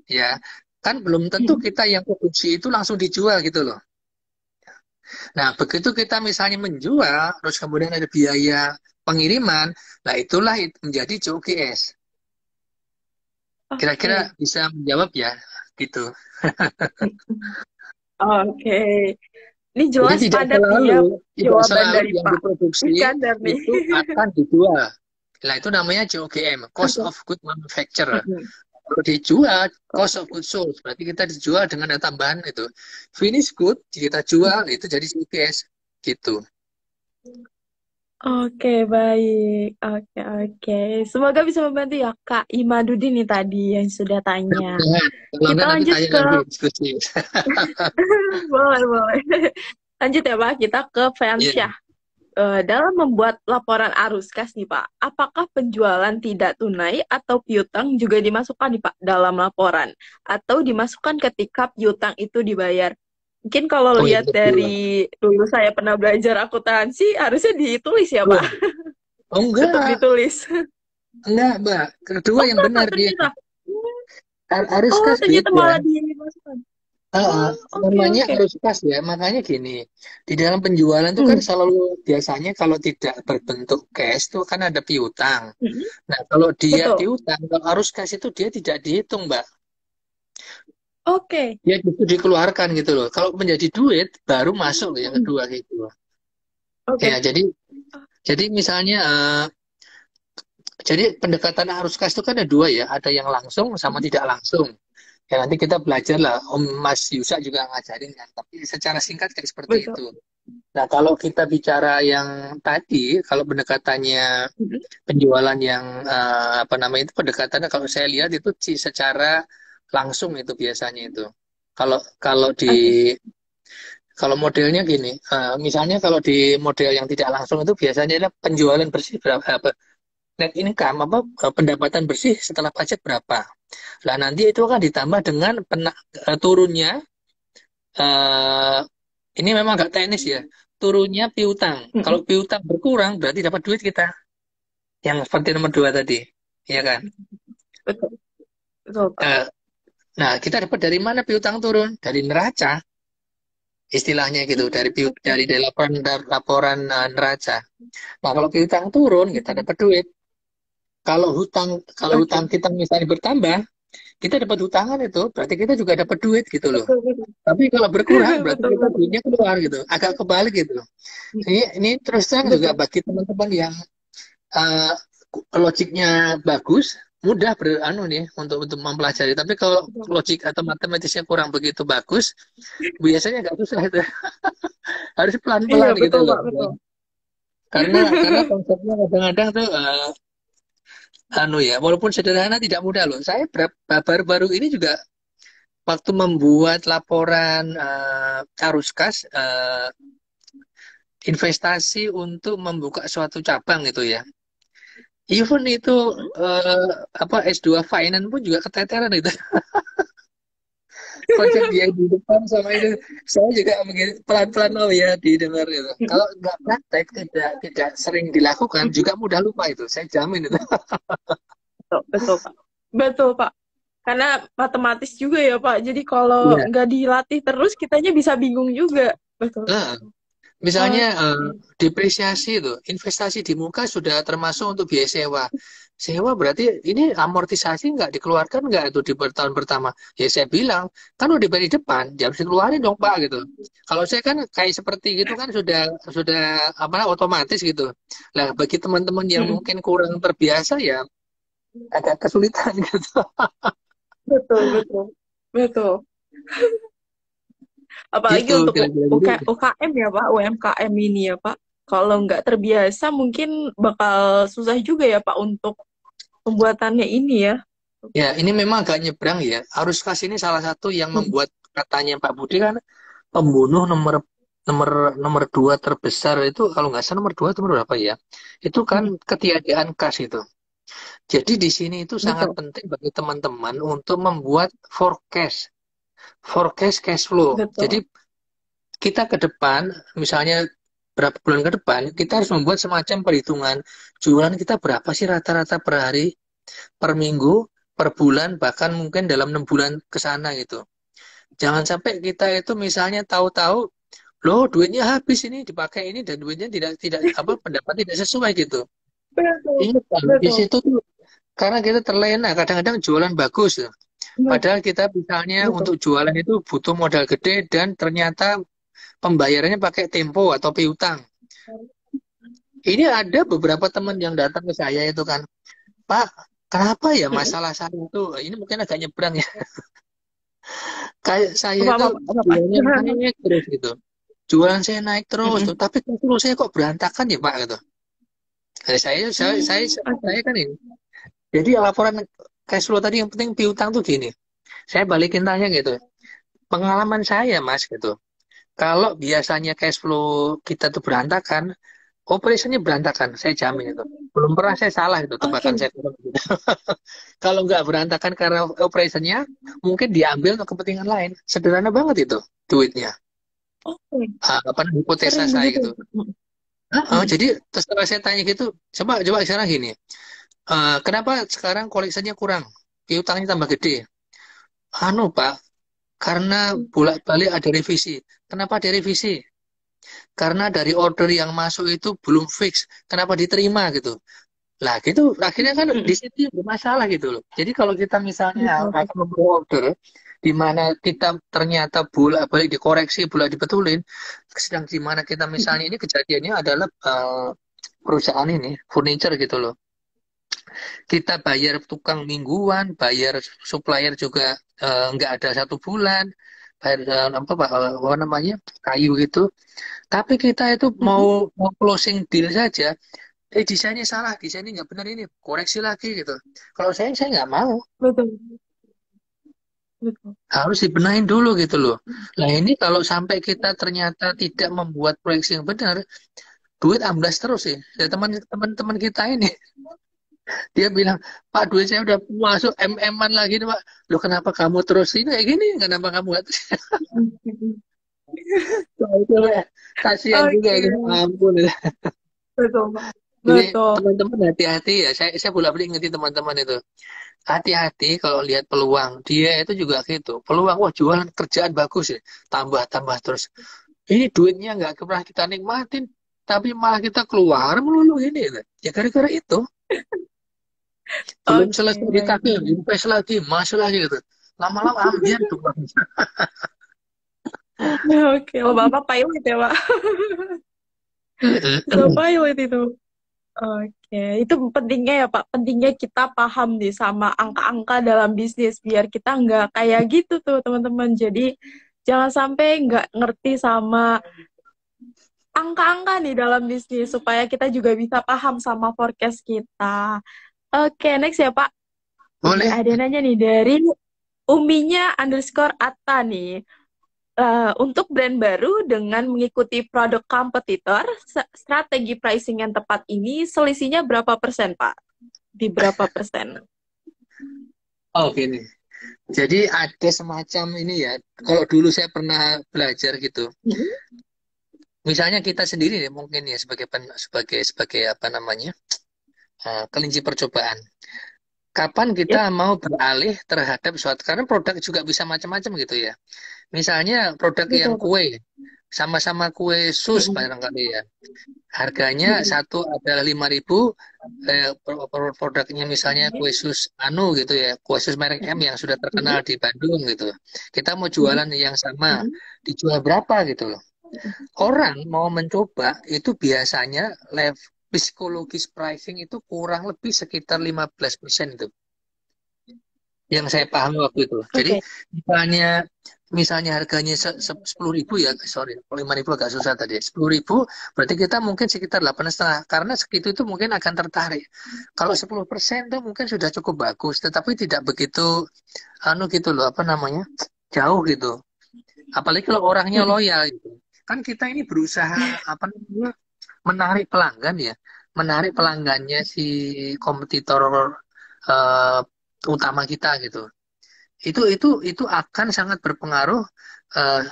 ya, kan belum tentu kita yang produksi itu langsung dijual gitu loh. Nah, begitu kita misalnya menjual, terus kemudian ada biaya pengiriman, nah itulah menjadi COGS. Kira-kira Oke. bisa menjawab ya, gitu. Oke. Ini Jadi jelas tidak padat nih selalu, ya tidak jawaban selalu dari yang Pak diproduksi Iskandar nih. itu akan dijual. Nah, itu namanya COGM, Cost Oke. of Good Manufacture. Mm-mm. Kalau dijual, Cost of Good Sold, berarti kita dijual dengan ada tambahan itu. Finish good, kita jual, itu jadi COGS. Gitu. Oke, baik. Oke, oke. Semoga bisa membantu ya Kak Imadudin nih tadi yang sudah tanya. Mudah-mudahan. Kalau Kita enggak nanti lanjut tanya ke lagi diskusi. boleh, boleh. Lanjut ya Pak, kita ke Iya. Fensyah. Dalam membuat laporan arus kas nih Pak, apakah penjualan tidak tunai atau piutang juga dimasukkan nih Pak dalam laporan? Atau dimasukkan ketika piutang itu dibayar? Mungkin kalau Oh iya, lihat betul. dari dulu saya pernah belajar akuntansi, harusnya ditulis ya Pak. Oh, oh Tetap enggak. ditulis. Enggak, Mbak. Kedua Oh yang enggak Pak, benar dia. ternyata. Hmm. Arus Oh kas ternyata beda. malah dimasukkan. Heeh, Oh oke namanya oke. arus kas ya. Makanya gini, di dalam penjualan itu kan Hmm. selalu biasanya kalau tidak berbentuk cash itu kan ada piutang. Hmm. Nah, kalau dia Betul. piutang, kalau arus kas itu dia tidak dihitung, Mbak. Oke. Dia justru dikeluarkan gitu loh. Kalau menjadi duit, baru masuk yang Hmm. kedua gitu loh. Ya, Oke. jadi misalnya, jadi pendekatan arus kas itu kan ada dua ya. Ada yang langsung sama tidak langsung. Ya nanti kita belajar lah, Om Mas Yusa juga ngajarin kan. Tapi secara singkat kayak seperti Betul. itu. Nah, kalau kita bicara yang tadi, kalau pendekatannya Mm-mm. penjualan yang apa namanya itu pendekatannya kalau saya lihat itu secara langsung itu biasanya itu. Kalau kalau di Oke. kalau modelnya gini, misalnya kalau di model yang tidak langsung itu biasanya adalah penjualan bersih berapa, apa, net income apa pendapatan bersih setelah pajak berapa. Nah, nanti itu akan ditambah dengan turunnya eh, ini memang agak teknis ya. Turunnya piutang. Kalau Mm-mm. piutang berkurang berarti dapat duit kita. Yang seperti nomor dua tadi, ya kan? Betul. Betul, Pak. Eh, nah, kita dapat dari mana piutang turun? Dari neraca, istilahnya gitu. Oke. Dari laporan laporan neraca. Nah, kalau piutang turun, kita Mm-mm. dapat duit. Kalau hutang kalau hutang Oke. kita misalnya bertambah, kita dapat hutangan itu, berarti kita juga dapat duit gitu loh. Betul, betul. Tapi kalau berkurang, berarti Betul, kita betul. duitnya keluar gitu. Agak kebalik gitu. Ini terus terang juga Betul. bagi teman-teman yang eh, logiknya bagus, mudah beranu nih untuk mempelajari. Tapi kalau Betul. logik atau matematisnya kurang begitu bagus, biasanya nggak susah itu. Harus Iya, pelan-pelan gitu betul, loh. Pak. Betul. Karena konsepnya kadang-kadang tuh anu ya, walaupun sederhana tidak mudah loh. Saya baru-baru ini juga waktu membuat laporan arus kas investasi untuk membuka suatu cabang gitu ya. Even itu Mm-mm. apa S2 Finance pun juga keteteran itu. Konsep yang di depan sama itu saya juga begitu pelan-pelan oh ya didengar itu. Mm-mm. Kalau nggak praktek tidak sering dilakukan Mm-mm. juga mudah lupa itu. Saya jamin itu. Betul, betul, Pak. Betul, Pak. Karena matematis juga ya, Pak. Jadi kalau Iya. nggak dilatih terus, kitanya bisa bingung juga. Betul. Nah, misalnya Oke. depresiasi itu, investasi di muka sudah termasuk untuk biaya sewa. Sewa berarti ini amortisasi nggak dikeluarkan nggak itu di tahun pertama? Ya saya bilang, kan udah dari depan, ya harus dikeluarin dong Pak gitu. Kalau saya kan kayak seperti gitu kan sudah apa otomatis gitu. Nah bagi teman-teman yang Mm-mm. mungkin kurang terbiasa ya agak kesulitan gitu. Betul, betul. Betul. Apalagi Gitu untuk kira-kira gitu. UKM ya, Pak. UMKM ini ya, Pak. Kalau nggak terbiasa, mungkin bakal susah juga ya, Pak, untuk pembuatannya ini ya. Ya ini memang agak nyebrang ya. Arus kas ini salah satu yang Mm-mm. membuat katanya Pak Budi kan pembunuh nomor nomor nomor dua terbesar itu kalau nggak salah nomor dua itu nomor berapa ya? Itu kan Mm-mm. ketiadaan kas itu. Jadi di sini itu sangat Betul. penting bagi teman-teman untuk membuat forecast, forecast cash flow. Jadi Betul. kita ke depan, misalnya berapa bulan ke depan, kita harus membuat semacam perhitungan jualan kita berapa sih rata-rata per hari, per minggu, per bulan, bahkan mungkin dalam 6 bulan ke sana gitu. Jangan sampai kita itu misalnya tahu-tahu loh duitnya habis ini dipakai ini dan duitnya tidak tidak apa pendapat tidak sesuai gitu. Betul. Ini kan di Betul. situ tuh karena kita terlena kadang-kadang jualan bagus ya. Betul. Padahal kita misalnya Betul. untuk jualan itu butuh modal gede dan ternyata pembayarannya pakai tempo atau piutang. Ini ada beberapa teman yang datang ke saya itu kan, Pak, kenapa ya Mm-mm. masalah saya itu ini mungkin agak nyebrang ya. Kayak saya Apa, itu apa, apa, apa. jualannya naik terus gitu. Jualan saya naik terus tuh, Mm-mm. tapi terus saya kok berantakan ya Pak gitu. Nah, saya Oke. kan ini. Jadi laporan cash flow tadi yang penting piutang tuh gini. Saya balikin tanya gitu. Pengalaman saya Mas gitu. Kalau biasanya cash flow kita tuh berantakan, operasinya berantakan. Saya jamin itu. Belum pernah saya salah itu tebakan Oke. saya. Kalau nggak berantakan karena operasinya, mungkin diambil untuk kepentingan lain. Sederhana banget itu duitnya. Oke. Apa namanya, hipotesa Sering saya begitu. gitu. Mm-mm. Mm-mm. Jadi setelah saya tanya gitu, coba coba sekarang gini. Kenapa sekarang koleksinya kurang? Piutangnya tambah gede. Anu Pak, karena bolak-balik ada revisi. Kenapa ada revisi? Karena dari order yang masuk itu belum fix. Kenapa diterima gitu? Lah gitu, akhirnya kan di Mm-mm. situ bermasalah gitu loh. Jadi kalau kita misalnya Betul, akan order di mana kita ternyata bolak-balik dikoreksi, bolak dibetulin, sedang di mana kita misalnya betul. ini kejadiannya adalah perusahaan ini furniture gitu loh. Kita bayar tukang mingguan, bayar supplier juga nggak ada 1 bulan, bayar apa namanya kayu gitu. Tapi kita itu mau Mm-mm. mau closing deal saja, desainnya salah, desainnya nggak benar ini, koreksi lagi gitu. Kalau saya nggak mau, Betul, betul. harus dibenahin dulu gitu loh. Nah ini kalau sampai kita ternyata tidak membuat proyeksi yang benar, duit amblas terus sih. Ya teman-teman kita ini, dia bilang, Pak duit saya udah masuk MM-an lagi nih Pak. Loh kenapa kamu terus ini kayak gini? Kenapa kamu nggak terus? Wah, itu ya, kasihan juga Oke, itu. Ampun. betul, Pak. Jadi Betul. teman-teman hati-hati ya. Saya bolak-balik ngerti teman-teman itu. Hati-hati kalau lihat peluang. Dia itu juga gitu. Peluang, wah jualan kerjaan bagus ya. Tambah-tambah terus. Ini duitnya nggak pernah kita nikmatin. Tapi malah kita keluar melulu ini. Ya gara-gara itu. Belum Oke, selesai baik. ditagih, invest lagi, masuk lagi gitu. Lama-lama ambiar tuh. Oke, oh, Bapak pilot ya, Pak? Bisa pilot itu. Oke, itu pentingnya ya Pak. Pentingnya kita paham nih sama angka-angka dalam bisnis biar kita nggak kayak gitu tuh teman-teman. Jadi jangan sampai nggak ngerti sama angka-angka nih dalam bisnis supaya kita juga bisa paham sama forecast kita. Oke, next ya Pak. Ini Boleh. ada nanya nih dari Uminya underscore Atta nih. Untuk brand baru dengan mengikuti produk kompetitor, strategi pricing yang tepat ini selisihnya berapa persen, Pak? Di berapa persen? Oh, gini. Jadi ada semacam ini ya. Kalau dulu saya pernah belajar gitu. Mhm. Misalnya kita sendiri nih mungkin ya sebagai sebagai apa namanya kelinci percobaan. Kapan kita Yep, mau beralih terhadap suatu karena produk juga bisa macam-macam gitu ya. Misalnya produk yang betul, Pak. kue, sama-sama kue sus Mhm. barangkali ya. Harganya Mhm. satu adalah 5.000, produknya misalnya kue sus anu gitu ya, kue sus merek M yang sudah terkenal Mhm. di Bandung gitu. Kita mau Mhm. jualan yang sama, Mhm. dijual berapa gitu loh. Orang mau mencoba itu biasanya psikologis pricing itu kurang lebih sekitar 15% itu yang saya pahami waktu itu. Jadi Oke. misalnya misalnya harganya 10.000 ya, sorry, 5.000 agak susah tadi. 10.000 berarti kita mungkin sekitar 8,5 karena segitu itu mungkin akan tertarik. Kalau 10% tuh mungkin sudah cukup bagus, tetapi tidak begitu anu gitu loh, apa namanya? Jauh gitu. Apalagi kalau orangnya Mhm. loyal gitu. Kan kita ini berusaha apa namanya? Menarik pelanggan ya, menarik pelanggannya si kompetitor eh, utama kita gitu. Itu akan sangat berpengaruh eh,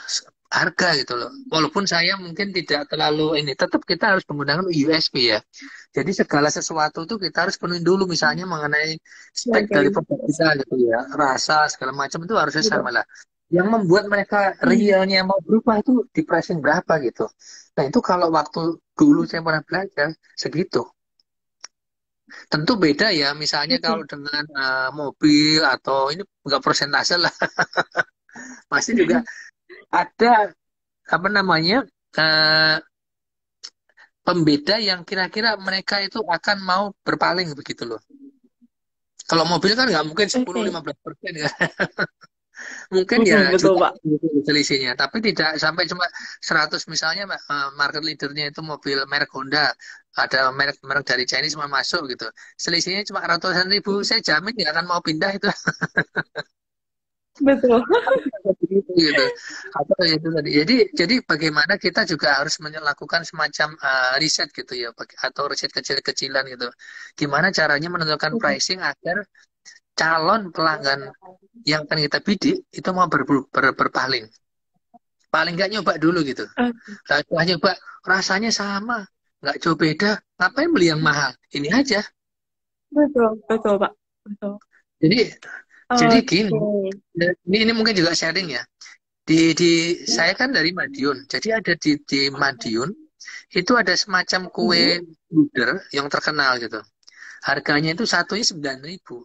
harga gitu loh. Walaupun saya mungkin tidak terlalu ini, tetap kita harus menggunakan USP ya. Jadi segala sesuatu itu kita harus penuhi dulu misalnya mengenai spek Oke. dari produk kita gitu ya, rasa segala macam itu harusnya sama Betul. lah. Yang membuat mereka Mhm. realnya mau berubah itu di pricing berapa gitu. Nah itu kalau waktu dulu saya pernah belajar segitu. Tentu beda ya, misalnya kalau Betul. dengan mobil atau ini nggak persentase lah, pasti juga ada apa namanya eh, pembeda yang kira-kira mereka itu akan mau berpaling begitu loh. Kalau mobil kan nggak mungkin Oke. 10-15% kan. Mungkin ya Mhm, betul, juta Pak. gitu selisihnya. Tapi tidak sampai cuma 100 misalnya market leadernya itu mobil merek Honda. Ada merek-merek dari Chinese mau masuk gitu. Selisihnya cuma ratusan ribu. Saya jamin nggak akan mau pindah itu. Betul. Begitu gitu. Apa itu tadi. Jadi bagaimana kita juga harus melakukan semacam riset gitu ya, atau riset kecil-kecilan gitu. Gimana caranya menentukan Betul. pricing agar calon pelanggan yang akan kita bidik itu mau berpaling. Paling nggak nyoba dulu gitu. Oke. Nah, setelah nyoba rasanya sama, nggak jauh beda. Ngapain beli yang mahal? Ini aja. Betul, betul, Pak. Betul. Jadi jadi gini. Oke. Ini mungkin juga sharing ya. Di saya kan dari Madiun. Jadi ada di Madiun itu ada semacam kue Mhm. luder yang terkenal gitu. Harganya itu satunya 9.000.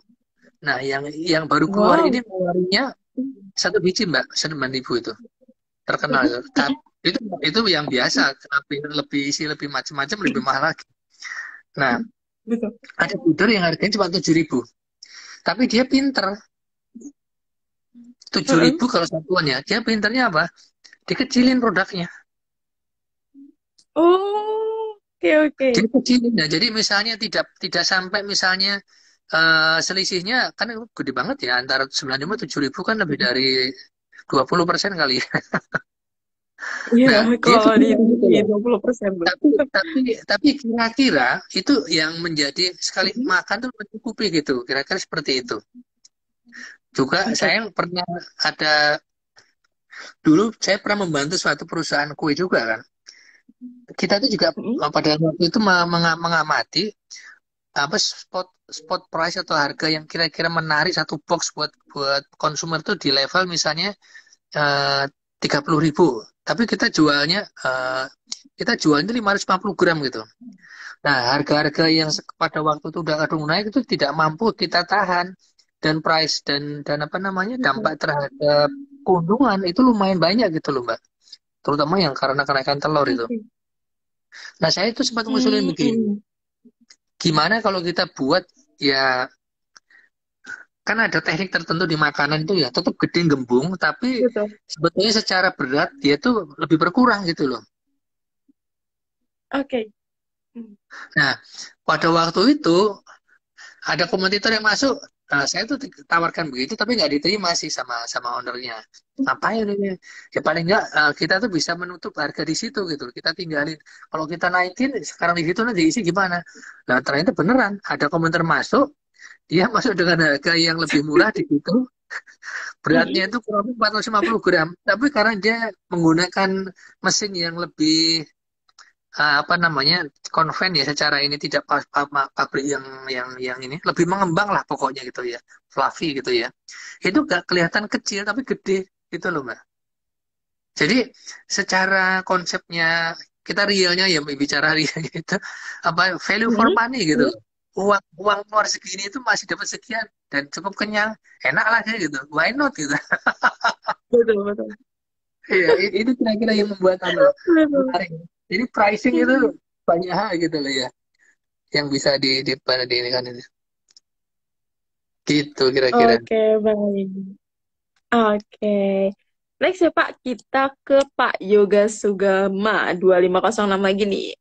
Nah, yang baru keluar ini Wow. keluarnya satu biji Mbak, 9.000 itu. Terkenal itu. Tapi itu yang biasa, lebih isi lebih macam-macam lebih mahal lagi. Nah, Betul. Ada bidder yang harganya cuma 7.000, tapi dia pinter. tujuh Heeh. ribu kalau satuannya, dia pinternya apa? Dikecilin produknya. Oh, oke oke. Dia kecilin. Nah, jadi misalnya tidak tidak sampai misalnya selisihnya kan gede banget ya, antara 9.000 7.000 kan lebih dari 20% kali ya. Iya, Nah, dia kalau di kecilin gitu loh. 20% tuh. Tapi kira-kira itu yang menjadi sekali makan tuh mencukupi gitu. Kira-kira seperti itu. Juga Oke. saya pernah ada dulu saya pernah membantu suatu perusahaan kue juga kan. Kita tuh juga Mm-mm. pada waktu itu mengamati apa spot spot price atau harga yang kira-kira menarik satu box buat buat konsumer tuh di level misalnya 30.000. Tapi eh, kita jualnya 550 gram gitu. Nah, harga-harga yang pada waktu itu udah kadung naik itu tidak mampu kita tahan, dan price dan apa namanya dampak terhadap keuntungan itu lumayan banyak gitu loh Mbak. Terutama yang karena kenaikan telur itu. Oke. Nah, saya itu sempat ngusulin begini. Mm-mm. Gimana kalau kita buat ya, kan ada teknik tertentu di makanan itu ya tetap gede gembung tapi Betul. sebetulnya secara berat dia tuh lebih berkurang gitu loh. Oke. Mm. Nah, pada waktu itu ada kompetitor yang masuk. Saya tuh tawarkan begitu tapi nggak diterima sih sama sama ownernya. Ngapain ini? Ya paling nggak kita tuh bisa menutup harga di situ gitu. Kita tinggalin. Kalau kita naikin sekarang di situ nanti diisi gimana? Nah ternyata beneran ada komentar masuk. Dia masuk dengan harga yang lebih murah di situ. Beratnya Mm-mm. itu kurang lebih 450 gram. Tapi karena dia menggunakan mesin yang lebih apa namanya konven ya, secara ini tidak pabrik yang ini lebih mengembang lah pokoknya gitu ya, fluffy gitu ya, itu gak kelihatan kecil tapi gede gitu loh Mbak. Jadi secara konsepnya kita realnya ya bicara realnya itu apa, value for Mm-mm. money gitu. Uang uang keluar segini itu masih dapat sekian dan cukup kenyang, enak lah kayak gitu. Why not gitu. Betul betul. Iya, itu kira-kira yang membuat Betul. menarik. Jadi pricing itu banyak hal gitu loh ya, yang bisa di ini kan ini. Gitu kira-kira. Oke, baik. Oke. Next ya Pak, kita ke Pak Yoga Sugama 2506 lagi nih.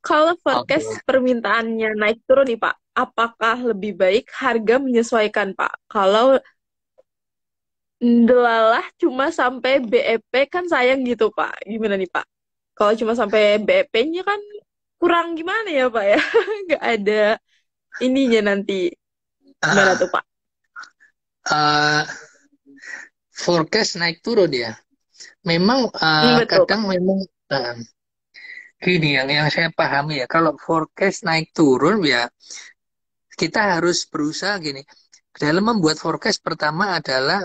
Kalau forecast Oke. permintaannya naik turun nih Pak, apakah lebih baik harga menyesuaikan Pak? Kalau ndelalah cuma sampai BEP kan sayang gitu Pak. Gimana nih Pak? Kalau cuma sampai BEP-nya kan kurang gimana ya Pak ya? Nggak ada ininya nanti. Gimana tuh Ah, Pak? ah, forecast naik turun ya. Memang Betul Pak. kadang memang ah, gini yang saya pahami ya. Kalau forecast naik turun ya kita harus berusaha gini. Dalam membuat forecast pertama adalah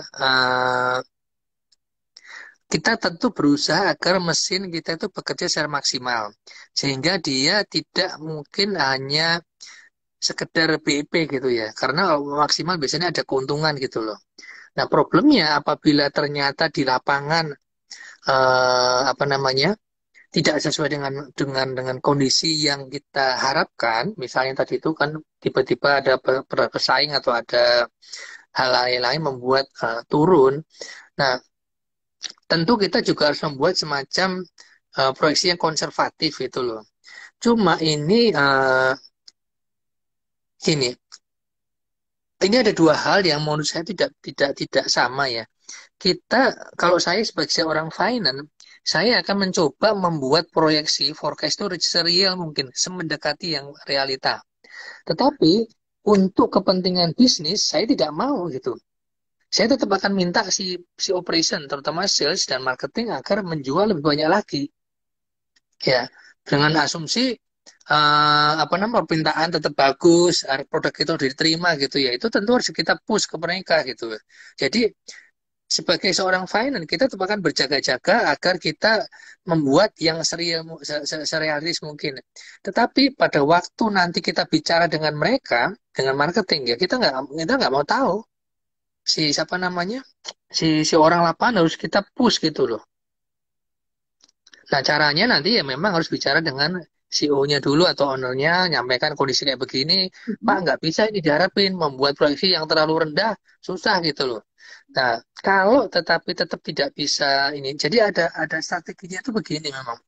kita tentu berusaha agar mesin kita itu bekerja secara maksimal. Sehingga dia tidak mungkin hanya sekedar BIP gitu ya. Karena maksimal biasanya ada keuntungan gitu loh. Nah, problemnya apabila ternyata di lapangan apa namanya tidak sesuai dengan kondisi yang kita harapkan, misalnya tadi itu kan tiba-tiba ada pesaing atau ada hal lain-lain membuat turun. Nah, tentu kita juga harus membuat semacam proyeksi yang konservatif itu loh. Cuma ini gini, ini ada dua hal yang menurut saya tidak sama ya. Kita, kalau saya sebagai seorang finance, saya akan mencoba membuat proyeksi forecast itu serial mungkin, semendekati yang realita. Tetapi untuk kepentingan bisnis, saya tidak mau gitu. Saya tetap akan minta si operation, terutama sales dan marketing agar menjual lebih banyak lagi. Ya, dengan asumsi apa namanya permintaan tetap bagus, produk itu diterima gitu ya. Itu tentu harus kita push ke mereka gitu. Jadi sebagai seorang finance kita tetap akan berjaga-jaga agar kita membuat yang serealistis mungkin. Tetapi pada waktu nanti kita bicara dengan mereka, dengan marketing ya kita nggak mau tahu si siapa namanya si orang lapangan harus kita push gitu loh. Nah caranya nanti ya memang harus bicara dengan CEO-nya dulu atau ownernya nyampaikan kondisi kayak begini, Pak Mhm. nggak bisa ini diharapin membuat proyeksi yang terlalu rendah, susah gitu loh. Nah, kalau tetapi tetap tidak bisa ini, jadi ada strateginya itu begini memang.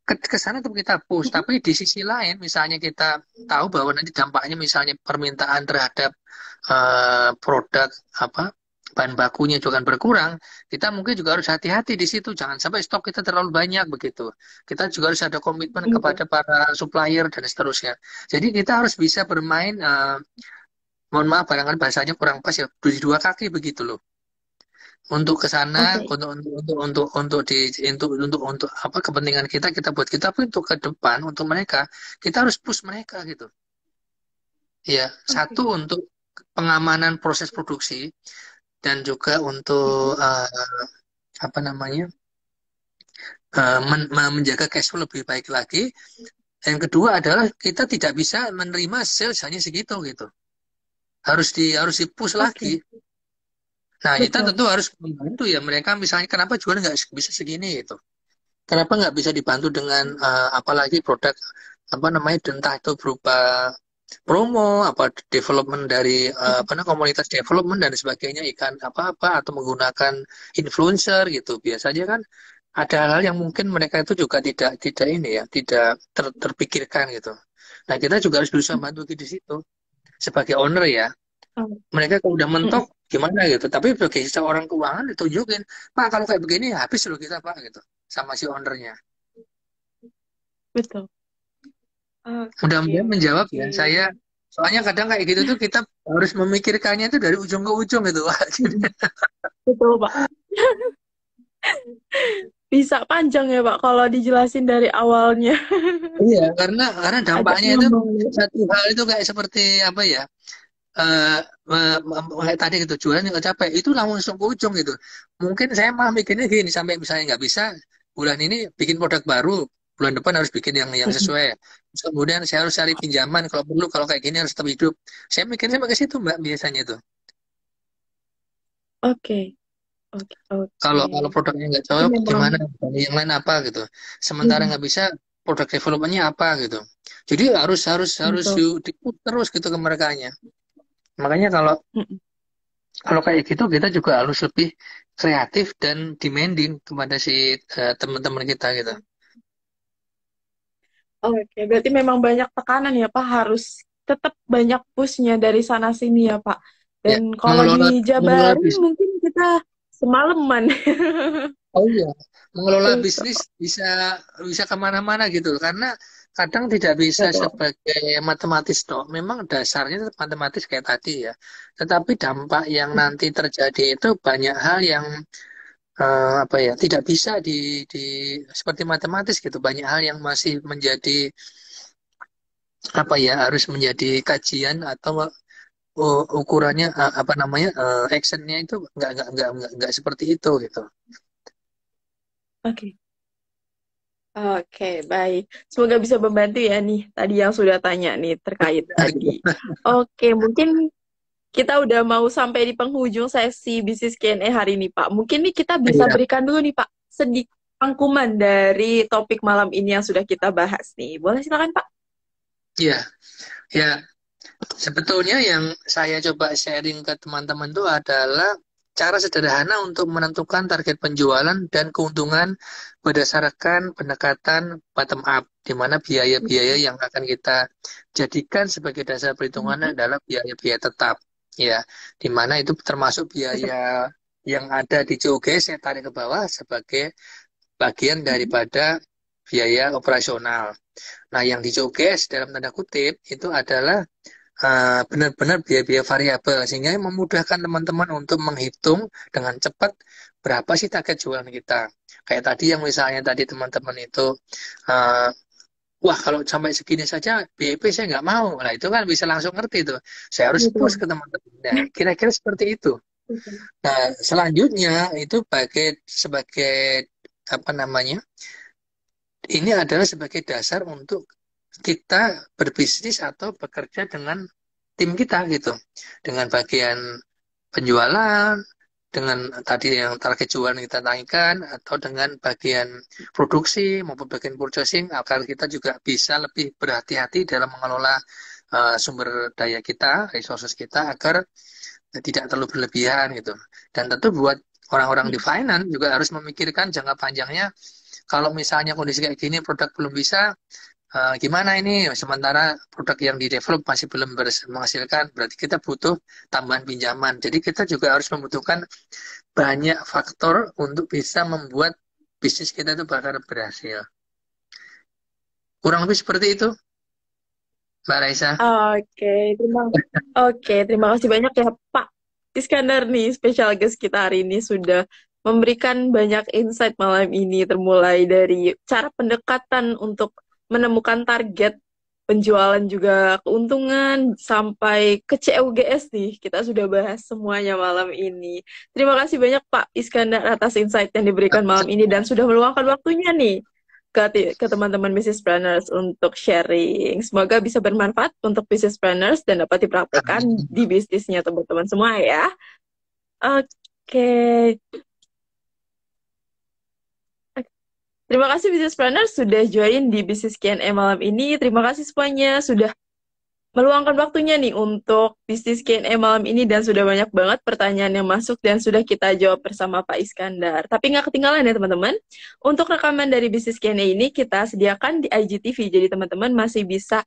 Ke sana tetap kita push, Mhm. tapi di sisi lain, misalnya kita tahu bahwa nanti dampaknya misalnya permintaan terhadap produk apa bahan bakunya juga akan berkurang, kita mungkin juga harus hati-hati di situ, jangan sampai stok kita terlalu banyak begitu. Kita juga harus ada komitmen Betul. kepada para supplier dan seterusnya. Jadi kita harus bisa bermain, mohon maaf barangkali bahasanya kurang pas ya, di dua kaki begitu loh, untuk ke sana, Oke. untuk apa kepentingan kita kita buat kita, tapi untuk ke depan untuk mereka kita harus push mereka gitu ya. Satu Oke. untuk pengamanan proses produksi dan juga untuk Mhm. apa namanya, menjaga cash flow lebih baik lagi. Yang kedua adalah kita tidak bisa menerima sales hanya segitu gitu, harus di push lagi. Oke. Nah, kita Betul. tentu harus membantu ya mereka, misalnya kenapa jual nggak bisa segini gitu. Kenapa nggak bisa dibantu dengan apalagi produk apa namanya, entah itu berupa promo, apa development dari Mhm. apa namanya, komunitas development dan sebagainya, ikan apa-apa atau menggunakan influencer gitu. Biasanya kan ada hal-hal yang mungkin mereka itu juga tidak tidak ini ya, tidak terpikirkan gitu. Nah, kita juga harus berusaha bantu di situ sebagai owner ya. Oh. Mereka kalau udah mentok Mhm. gimana gitu. Tapi sebagai seorang keuangan ditunjukin, Pak kalau kayak begini habis loh kita Pak gitu, sama si ownernya. Betul. Oke, Mudah-mudahan menjawab oke. ya. Saya soalnya kadang kayak gitu tuh kita harus memikirkannya itu dari ujung ke ujung gitu, Pak. Mhm. Betul, Pak. Bisa panjang ya, Pak, kalau dijelasin dari awalnya. Iya, karena Agak dampaknya itu ngambang ya, Pak. satu hal itu kayak seperti apa ya? eh kayak tadi gitu, jualan nggak capek itu langsung ke ujung gitu. Mungkin saya malah mikirnya gini, sampai misalnya nggak bisa bulan ini bikin produk baru, bulan depan harus bikin yang Mhm. sesuai. Terus kemudian saya harus cari pinjaman kalau perlu, kalau kayak gini harus tetap hidup. Saya mikirnya sampai ke situ Mbak biasanya tuh. Oke, oke, oke. Kalau kalau produknya nggak Itu cocok memang gimana? Yang lain apa gitu. Sementara mhm, nggak bisa, produk developmentnya apa gitu. Jadi harus harus harus betul. di-push terus gitu ke merekanya. Makanya kalau Mhm. kalau kayak gitu kita juga harus lebih kreatif dan demanding kepada si teman-teman kita gitu. Oke, berarti memang banyak tekanan ya, Pak. Harus tetap banyak pushnya dari sana sini ya, Pak. Ya, Dan kalau mengelola mengelola dijabarin bisnis. mungkin kita semalaman. Oh iya, mengelola Betul, bisnis bisa bisa kemana-mana gitu loh. Karena kadang tidak bisa betul. sebagai matematis toh. Memang dasarnya tetap matematis kayak tadi ya. Tetapi dampak yang nanti terjadi itu banyak hal yang apa ya, tidak bisa di seperti matematis gitu. Banyak hal yang masih menjadi apa ya, harus menjadi kajian atau ukurannya apa namanya, actionnya itu nggak seperti itu gitu. Oke. Oke, baik. Semoga bisa membantu ya nih tadi yang sudah tanya nih terkait tadi. Oke, mungkin kita udah mau sampai di penghujung sesi bisnis Q&A hari ini, Pak. Mungkin nih kita bisa Iya, berikan dulu nih, Pak, sedikit rangkuman dari topik malam ini yang sudah kita bahas nih. Boleh silakan, Pak? iya, ya. Sebetulnya yang saya coba sharing ke teman-teman itu adalah cara sederhana untuk menentukan target penjualan dan keuntungan berdasarkan pendekatan bottom up, di mana biaya-biaya yang akan kita jadikan sebagai dasar perhitungan Mhm. adalah biaya-biaya tetap, ya, di mana itu termasuk Betul. biaya yang ada di COGS saya tarik ke bawah sebagai bagian Mhm. daripada biaya operasional. Nah, yang di COGS dalam tanda kutip itu adalah benar-benar biaya-biaya variabel, sehingga memudahkan teman-teman untuk menghitung dengan cepat berapa sih target jualan kita. Kayak tadi yang misalnya tadi teman-teman itu uh, wah kalau sampai segini saja BIP saya nggak mau. Nah itu kan bisa langsung ngerti tuh. Saya harus push Betul. ke teman-teman. Nah, kira-kira seperti itu. Betul. Nah, selanjutnya itu sebagai apa namanya? Ini adalah sebagai dasar untuk kita berbisnis atau bekerja dengan tim kita gitu, dengan bagian penjualan, dengan tadi yang target jualan kita naikkan, atau dengan bagian produksi maupun bagian purchasing, agar kita juga bisa lebih berhati-hati dalam mengelola sumber daya kita, resources kita, agar tidak terlalu berlebihan gitu. Dan tentu buat orang-orang di finance juga harus memikirkan jangka panjangnya. Kalau misalnya kondisi kayak gini, produk belum bisa, gimana ini? Sementara produk yang di develop masih belum menghasilkan, berarti kita butuh tambahan pinjaman. Jadi kita juga harus membutuhkan banyak faktor untuk bisa membuat bisnis kita itu bakal berhasil. Kurang lebih seperti itu, Mbak Raisa. Oke, terima kasih banyak ya Pak Iskandar nih, special guest kita hari ini sudah memberikan banyak insight malam ini, termulai dari cara pendekatan untuk menemukan target penjualan juga keuntungan sampai ke CUGS nih. Kita sudah bahas semuanya malam ini. Terima kasih banyak Pak Iskandar atas insight yang diberikan malam ini dan sudah meluangkan waktunya nih ke teman-teman business planners untuk sharing. Semoga bisa bermanfaat untuk business planners dan dapat dipraktekkan di bisnisnya teman-teman semua ya. Oke. Terima kasih business planners sudah join di Business Q&A malam ini. Terima kasih semuanya sudah meluangkan waktunya nih untuk bisnis Q&A malam ini dan sudah banyak banget pertanyaan yang masuk dan sudah kita jawab bersama Pak Iskandar. Tapi nggak ketinggalan ya teman-teman. Untuk rekaman dari bisnis Q&A ini kita sediakan di IGTV, jadi teman-teman masih bisa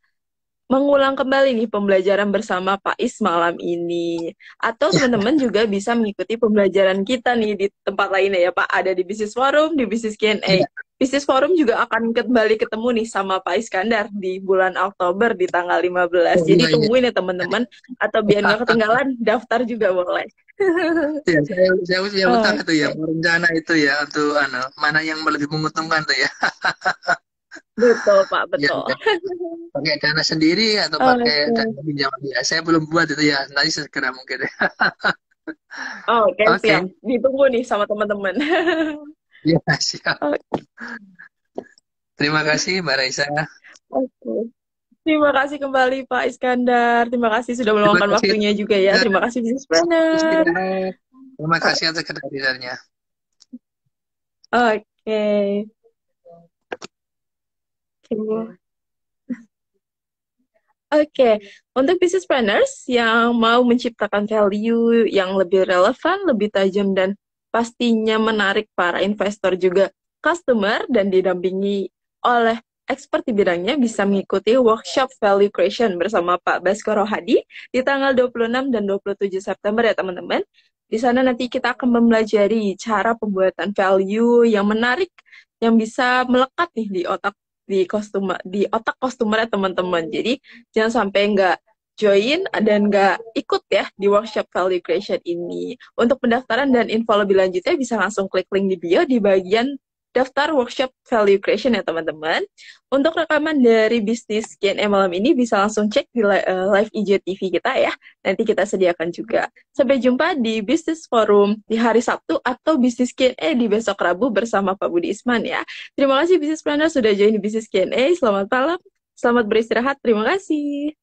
mengulang kembali nih pembelajaran bersama Pak Is malam ini. Atau teman-teman juga bisa mengikuti pembelajaran kita nih di tempat lainnya ya Pak. Ada di Business Forum, di Business Q&A. Business Forum juga akan kembali ketemu nih sama Pak Iskandar di bulan Oktober di tanggal 15. Jadi tungguin ya teman-teman. Atau biar nggak ketinggalan, daftar juga boleh. Ya, saya utang itu ya, rencana itu ya, untuk mana yang lebih menguntungkan tuh ya. Betul Pak, Ya, betul. pakai dana sendiri atau pakai dana pinjaman ya. Saya belum buat itu ya, nanti segera mungkin ya. Oke, Oke. siap. Ditunggu nih sama teman-teman. Ya, siap. Oke. Terima kasih Mbak Raisa. Oke. Terima kasih kembali Pak Iskandar. Terima kasih sudah Terima meluangkan kasih. waktunya juga ya. Terima kasih Business Planner. Terima kasih atas kehadirannya. Oke. Oke, untuk business planners yang mau menciptakan value yang lebih relevan, lebih tajam, dan pastinya menarik para investor juga customer dan didampingi oleh expert di bidangnya, bisa mengikuti workshop value creation bersama Pak Baskoro Hadi di tanggal 26 dan 27 September ya teman-teman. Di sana nanti kita akan mempelajari cara pembuatan value yang menarik, yang bisa melekat nih di otak customer ya teman-teman. Jadi jangan sampai nggak join dan nggak ikut ya di workshop value creation ini. Untuk pendaftaran dan info lebih lanjutnya bisa langsung klik link di bio di bagian daftar workshop value creation ya teman-teman. Untuk rekaman dari bisnis Q&A malam ini bisa langsung cek di live IGTV kita ya. Nanti kita sediakan juga. Sampai jumpa di Business Forum di hari Sabtu atau bisnis Q&A di besok Rabu bersama Pak Budi Isman ya. Terima kasih Business Planner sudah join di Business Q&A. Selamat malam, selamat beristirahat. Terima kasih.